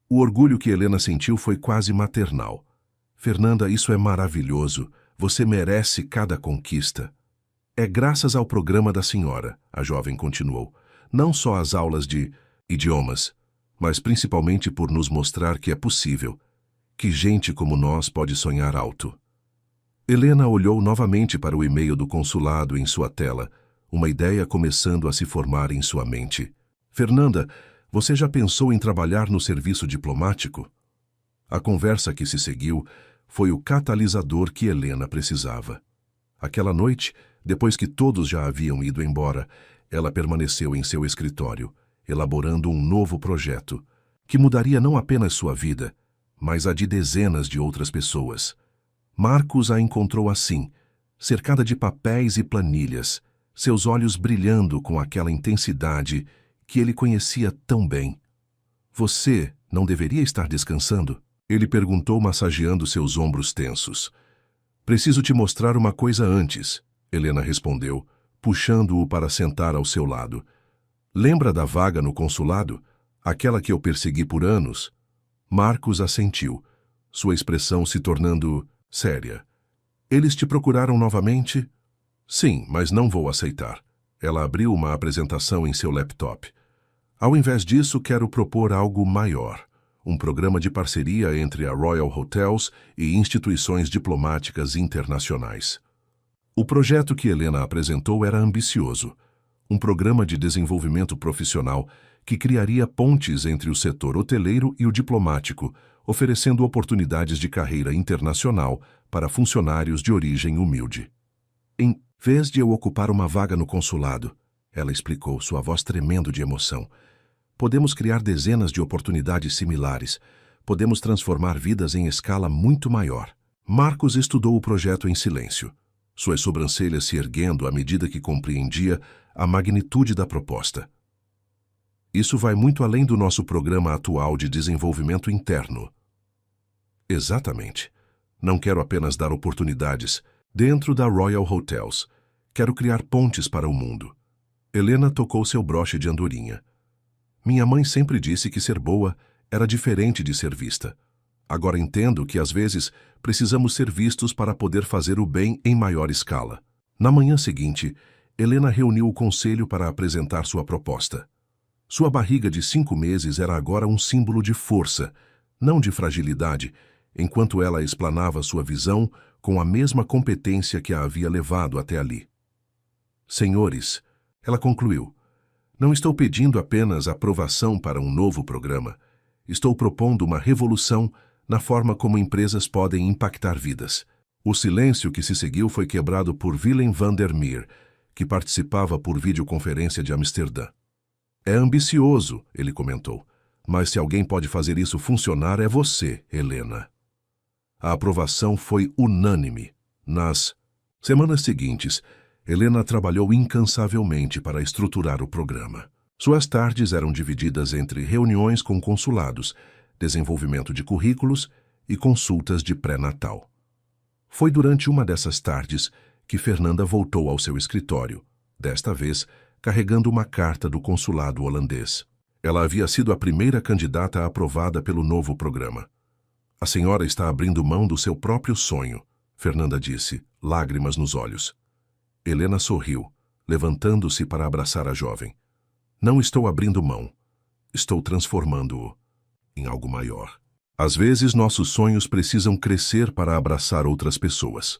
O orgulho que Helena sentiu foi quase maternal. Fernanda, isso é maravilhoso. Você merece cada conquista. É graças ao programa da senhora, a jovem continuou. Não só as aulas de idiomas, mas principalmente por nos mostrar que é possível, que gente como nós pode sonhar alto. Helena olhou novamente para o e-mail do consulado em sua tela, uma ideia começando a se formar em sua mente. Fernanda, você já pensou em trabalhar no serviço diplomático? A conversa que se seguiu foi o catalisador que Helena precisava. Aquela noite, depois que todos já haviam ido embora, ela permaneceu em seu escritório, elaborando um novo projeto, que mudaria não apenas sua vida, mas a de dezenas de outras pessoas. Marcos a encontrou assim, cercada de papéis e planilhas, seus olhos brilhando com aquela intensidade que ele conhecia tão bem. Você não deveria estar descansando? Ele perguntou, massageando seus ombros tensos. Preciso te mostrar uma coisa antes, Helena respondeu, puxando-o para sentar ao seu lado. Lembra da vaga no consulado? Aquela que eu persegui por anos? Marcos assentiu, sua expressão se tornando séria. Eles te procuraram novamente? Sim, mas não vou aceitar. Ela abriu uma apresentação em seu laptop. Ao invés disso, quero propor algo maior. Um programa de parceria entre a Royal Hotels e instituições diplomáticas internacionais. O projeto que Helena apresentou era ambicioso. Um programa de desenvolvimento profissional que criaria pontes entre o setor hoteleiro e o diplomático, oferecendo oportunidades de carreira internacional para funcionários de origem humilde. Em vez de eu ocupar uma vaga no consulado, ela explicou, sua voz tremendo de emoção, podemos criar dezenas de oportunidades similares, podemos transformar vidas em escala muito maior. Marcos estudou o projeto em silêncio, suas sobrancelhas se erguendo à medida que compreendia a magnitude da proposta. Isso vai muito além do nosso programa atual de desenvolvimento interno. Exatamente. Não quero apenas dar oportunidades dentro da Royal Hotels. Quero criar pontes para o mundo. Helena tocou seu broche de andorinha. Minha mãe sempre disse que ser boa era diferente de ser vista. Agora entendo que, às vezes, precisamos ser vistos para poder fazer o bem em maior escala. Na manhã seguinte, Helena reuniu o conselho para apresentar sua proposta. Sua barriga de 5 meses era agora um símbolo de força, não de fragilidade, enquanto ela explanava sua visão com a mesma competência que a havia levado até ali. Senhores, ela concluiu, não estou pedindo apenas aprovação para um novo programa. Estou propondo uma revolução na forma como empresas podem impactar vidas. O silêncio que se seguiu foi quebrado por Willem van der Meer, que participava por videoconferência de Amsterdã. É ambicioso, ele comentou, mas se alguém pode fazer isso funcionar é você, Helena. A aprovação foi unânime. Nas semanas seguintes, Helena trabalhou incansavelmente para estruturar o programa. Suas tardes eram divididas entre reuniões com consulados, desenvolvimento de currículos e consultas de pré-natal. Foi durante uma dessas tardes que Fernanda voltou ao seu escritório, desta vez carregando uma carta do consulado holandês. Ela havia sido a primeira candidata aprovada pelo novo programa. A senhora está abrindo mão do seu próprio sonho, Fernanda disse, lágrimas nos olhos. Helena sorriu, levantando-se para abraçar a jovem. Não estou abrindo mão. Estou transformando-o em algo maior. Às vezes, nossos sonhos precisam crescer para abraçar outras pessoas.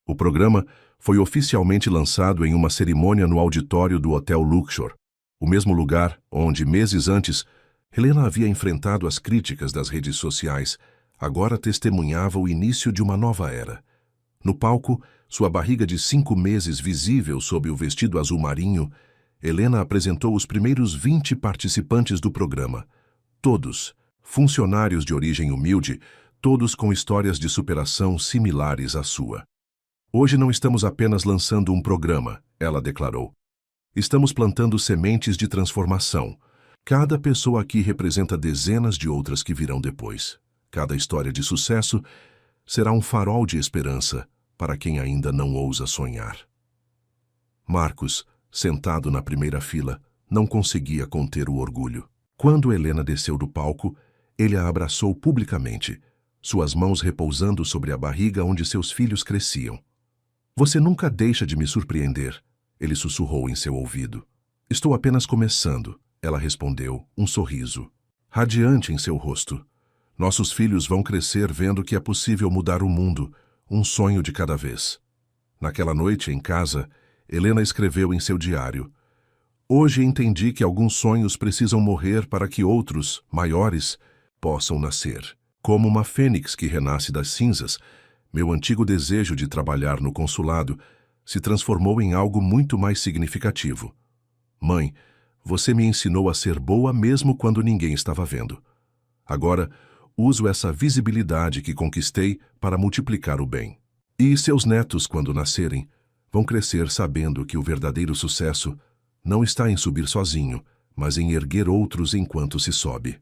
O programa foi oficialmente lançado em uma cerimônia no auditório do Hotel Luxor, o mesmo lugar onde, meses antes, Helena havia enfrentado as críticas das redes sociais, agora testemunhava o início de uma nova era. No palco, sua barriga de 5 meses visível sob o vestido azul marinho, Helena apresentou os primeiros 20 participantes do programa. Todos, funcionários de origem humilde, todos com histórias de superação similares à sua. Hoje não estamos apenas lançando um programa, ela declarou. Estamos plantando sementes de transformação. Cada pessoa aqui representa dezenas de outras que virão depois. Cada história de sucesso será um farol de esperança para quem ainda não ousa sonhar. Marcos, sentado na primeira fila, não conseguia conter o orgulho. Quando Helena desceu do palco, ele a abraçou publicamente, suas mãos repousando sobre a barriga onde seus filhos cresciam. Você nunca deixa de me surpreender, ele sussurrou em seu ouvido. Estou apenas começando, ela respondeu, um sorriso radiante em seu rosto. Nossos filhos vão crescer vendo que é possível mudar o mundo, um sonho de cada vez. Naquela noite, em casa, Helena escreveu em seu diário: Hoje entendi que alguns sonhos precisam morrer para que outros, maiores, possam nascer. Como uma fênix que renasce das cinzas, meu antigo desejo de trabalhar no consulado se transformou em algo muito mais significativo. Mãe, você me ensinou a ser boa mesmo quando ninguém estava vendo. Agora, uso essa visibilidade que conquistei para multiplicar o bem. E seus netos, quando nascerem, vão crescer sabendo que o verdadeiro sucesso não está em subir sozinho, mas em erguer outros enquanto se sobe.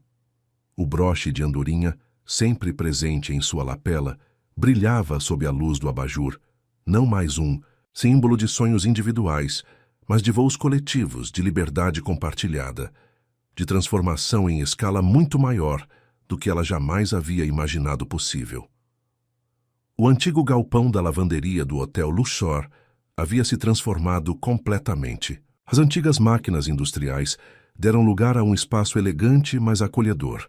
O broche de andorinha, sempre presente em sua lapela, brilhava sob a luz do abajur, não mais um símbolo de sonhos individuais, mas de voos coletivos, de liberdade compartilhada, de transformação em escala muito maior do que ela jamais havia imaginado possível. O antigo galpão da lavanderia do Hotel Luxor havia se transformado completamente. As antigas máquinas industriais deram lugar a um espaço elegante, mas acolhedor,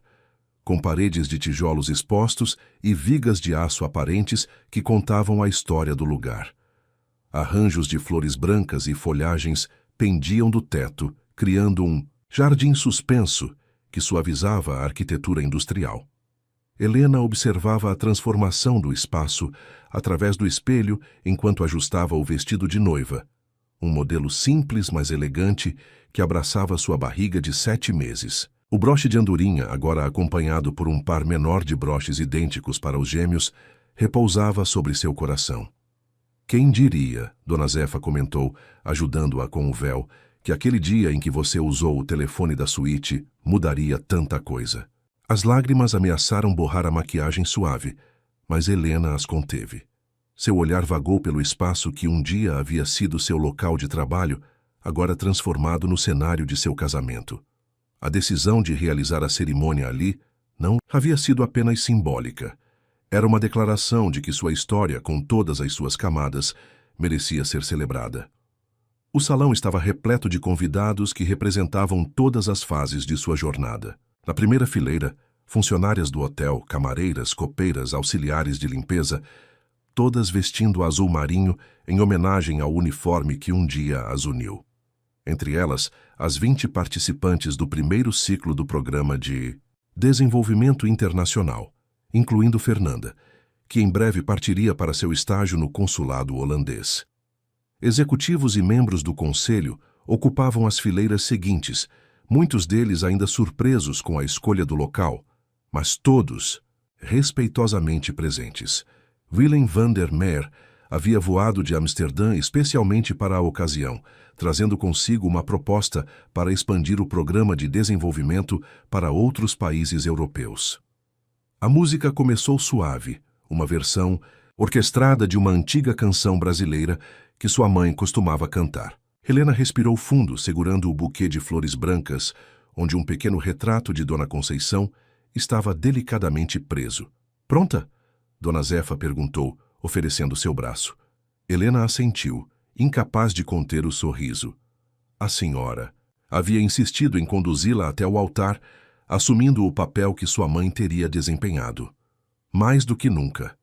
com paredes de tijolos expostos e vigas de aço aparentes que contavam a história do lugar. Arranjos de flores brancas e folhagens pendiam do teto, criando um jardim suspenso que suavizava a arquitetura industrial. Helena observava a transformação do espaço através do espelho enquanto ajustava o vestido de noiva, um modelo simples, mas elegante, que abraçava sua barriga de 7 meses. O broche de andorinha, agora acompanhado por um par menor de broches idênticos para os gêmeos, repousava sobre seu coração. Quem diria, Dona Zefa comentou, ajudando-a com o véu, que aquele dia em que você usou o telefone da suíte mudaria tanta coisa. As lágrimas ameaçaram borrar a maquiagem suave, mas Helena as conteve. Seu olhar vagou pelo espaço que um dia havia sido seu local de trabalho, agora transformado no cenário de seu casamento. A decisão de realizar a cerimônia ali não havia sido apenas simbólica. Era uma declaração de que sua história, com todas as suas camadas, merecia ser celebrada. O salão estava repleto de convidados que representavam todas as fases de sua jornada. Na primeira fileira, funcionárias do hotel, camareiras, copeiras, auxiliares de limpeza, todas vestindo azul marinho em homenagem ao uniforme que um dia as uniu. Entre elas, as 20 participantes do primeiro ciclo do programa de Desenvolvimento Internacional, incluindo Fernanda, que em breve partiria para seu estágio no consulado holandês. Executivos e membros do conselho ocupavam as fileiras seguintes, muitos deles ainda surpresos com a escolha do local, mas todos respeitosamente presentes. Willem van der Meer havia voado de Amsterdã especialmente para a ocasião, trazendo consigo uma proposta para expandir o programa de desenvolvimento para outros países europeus. A música começou suave, uma versão orquestrada de uma antiga canção brasileira que sua mãe costumava cantar. Helena respirou fundo, segurando o buquê de flores brancas, onde um pequeno retrato de Dona Conceição estava delicadamente preso. "Pronta?" Dona Zefa perguntou, oferecendo seu braço. Helena assentiu, incapaz de conter o sorriso. A senhora havia insistido em conduzi-la até o altar, assumindo o papel que sua mãe teria desempenhado. Mais do que nunca.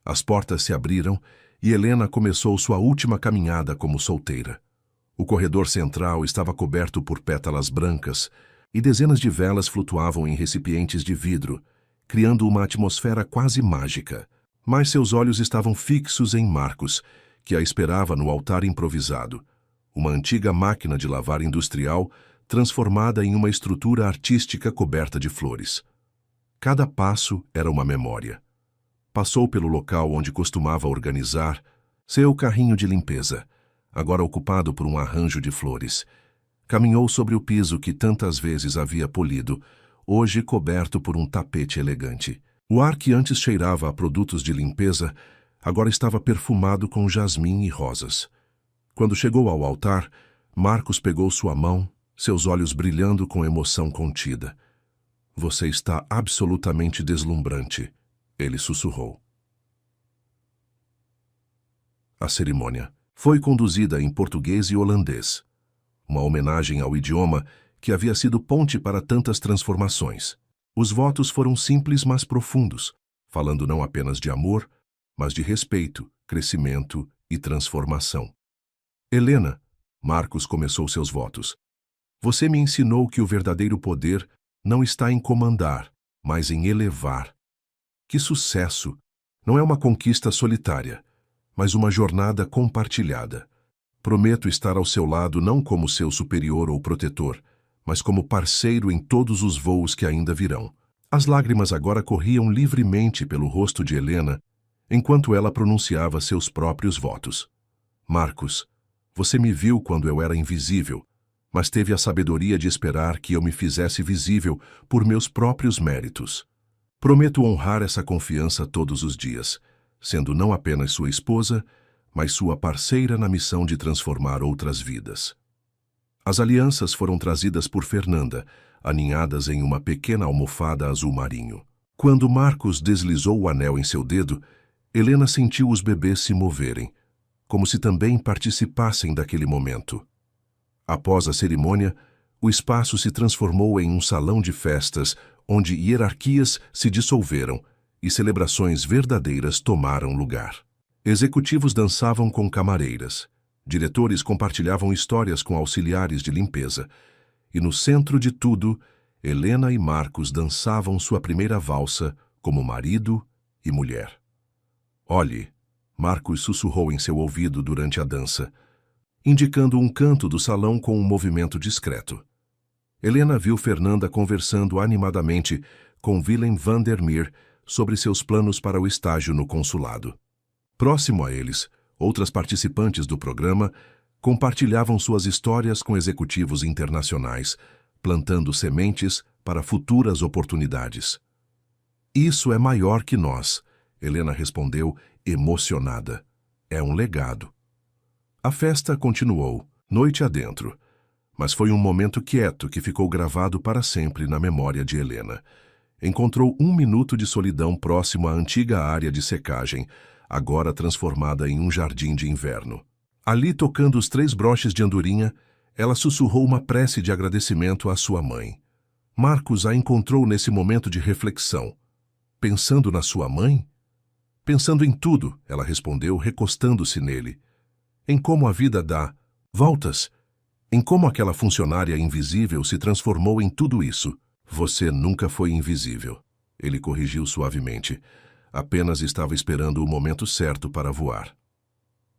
As portas se abriram e Helena começou sua última caminhada como solteira. O corredor central estava coberto por pétalas brancas e dezenas de velas flutuavam em recipientes de vidro, criando uma atmosfera quase mágica. Mas seus olhos estavam fixos em Marcos, que a esperava no altar improvisado, uma antiga máquina de lavar industrial transformada em uma estrutura artística coberta de flores. Cada passo era uma memória. Passou pelo local onde costumava organizar seu carrinho de limpeza, agora ocupado por um arranjo de flores. Caminhou sobre o piso que tantas vezes havia polido, hoje coberto por um tapete elegante. O ar que antes cheirava a produtos de limpeza agora estava perfumado com jasmim e rosas. Quando chegou ao altar, Marcos pegou sua mão, seus olhos brilhando com emoção contida. "Você está absolutamente deslumbrante", ele sussurrou. A cerimônia foi conduzida em português e holandês, uma homenagem ao idioma que havia sido ponte para tantas transformações. Os votos foram simples, mas profundos, falando não apenas de amor, mas de respeito, crescimento e transformação. "Helena", Marcos começou seus votos, "você me ensinou que o verdadeiro poder não está em comandar, mas em elevar. Que sucesso! Não é uma conquista solitária, mas uma jornada compartilhada. Prometo estar ao seu lado não como seu superior ou protetor, mas como parceiro em todos os voos que ainda virão." As lágrimas agora corriam livremente pelo rosto de Helena, enquanto ela pronunciava seus próprios votos. "Marcos, você me viu quando eu era invisível, mas teve a sabedoria de esperar que eu me fizesse visível por meus próprios méritos. Prometo honrar essa confiança todos os dias, sendo não apenas sua esposa, mas sua parceira na missão de transformar outras vidas." As alianças foram trazidas por Fernanda, aninhadas em uma pequena almofada azul marinho. Quando Marcos deslizou o anel em seu dedo, Helena sentiu os bebês se moverem, como se também participassem daquele momento. Após a cerimônia, o espaço se transformou em um salão de festas onde hierarquias se dissolveram e celebrações verdadeiras tomaram lugar. Executivos dançavam com camareiras, diretores compartilhavam histórias com auxiliares de limpeza, e no centro de tudo, Helena e Marcos dançavam sua primeira valsa como marido e mulher. "Olhe", Marcos sussurrou em seu ouvido durante a dança, indicando um canto do salão com um movimento discreto. Helena viu Fernanda conversando animadamente com Willem van der Meer sobre seus planos para o estágio no consulado. Próximo a eles, outras participantes do programa compartilhavam suas histórias com executivos internacionais, plantando sementes para futuras oportunidades. "Isso é maior que nós", Helena respondeu, emocionada. "É um legado." A festa continuou, noite adentro, mas foi um momento quieto que ficou gravado para sempre na memória de Helena. Encontrou 1 minuto de solidão próximo à antiga área de secagem, agora transformada em um jardim de inverno. Ali, tocando os 3 broches de andorinha, ela sussurrou uma prece de agradecimento à sua mãe. Marcos a encontrou nesse momento de reflexão. Pensando na sua mãe? Pensando em tudo, ela respondeu, recostando-se nele. Em como a vida dá voltas. Em como aquela funcionária invisível se transformou em tudo isso. Você nunca foi invisível. Ele corrigiu suavemente. Apenas estava esperando o momento certo para voar.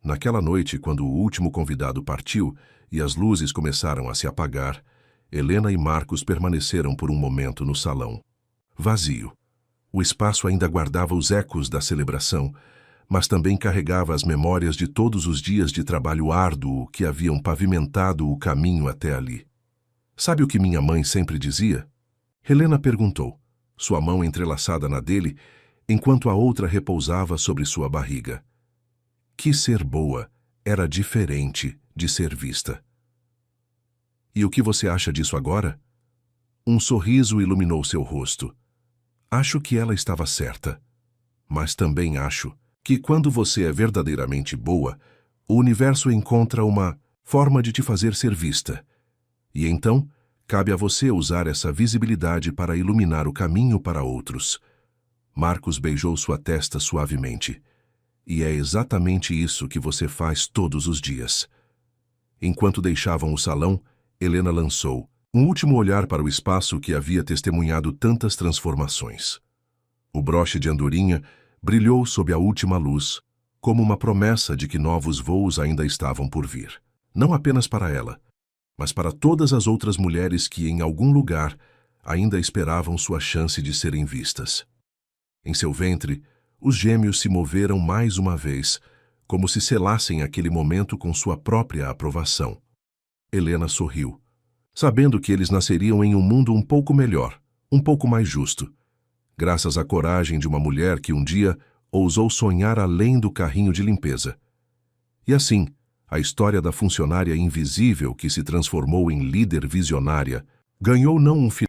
Naquela noite, quando o último convidado partiu e as luzes começaram a se apagar, Helena e Marcos permaneceram por um momento no salão. Vazio. O espaço ainda guardava os ecos da celebração, mas também carregava as memórias de todos os dias de trabalho árduo que haviam pavimentado o caminho até ali. Sabe o que minha mãe sempre dizia? Helena perguntou, sua mão entrelaçada na dele, enquanto a outra repousava sobre sua barriga. Que ser boa era diferente de ser vista. E o que você acha disso agora? Um sorriso iluminou seu rosto. Acho que ela estava certa. Mas também acho que quando você é verdadeiramente boa, o universo encontra uma forma de te fazer ser vista. E então, cabe a você usar essa visibilidade para iluminar o caminho para outros. Marcos beijou sua testa suavemente. E é exatamente isso que você faz todos os dias. Enquanto deixavam o salão, Helena lançou um último olhar para o espaço que havia testemunhado tantas transformações. O broche de andorinha brilhou sob a última luz, como uma promessa de que novos voos ainda estavam por vir. Não apenas para ela, mas para todas as outras mulheres que, em algum lugar, ainda esperavam sua chance de serem vistas. Em seu ventre, os gêmeos se moveram mais uma vez, como se selassem aquele momento com sua própria aprovação. Helena sorriu, sabendo que eles nasceriam em um mundo um pouco melhor, um pouco mais justo, graças à coragem de uma mulher que um dia ousou sonhar além do carrinho de limpeza. E assim, a história da funcionária invisível que se transformou em líder visionária ganhou não um final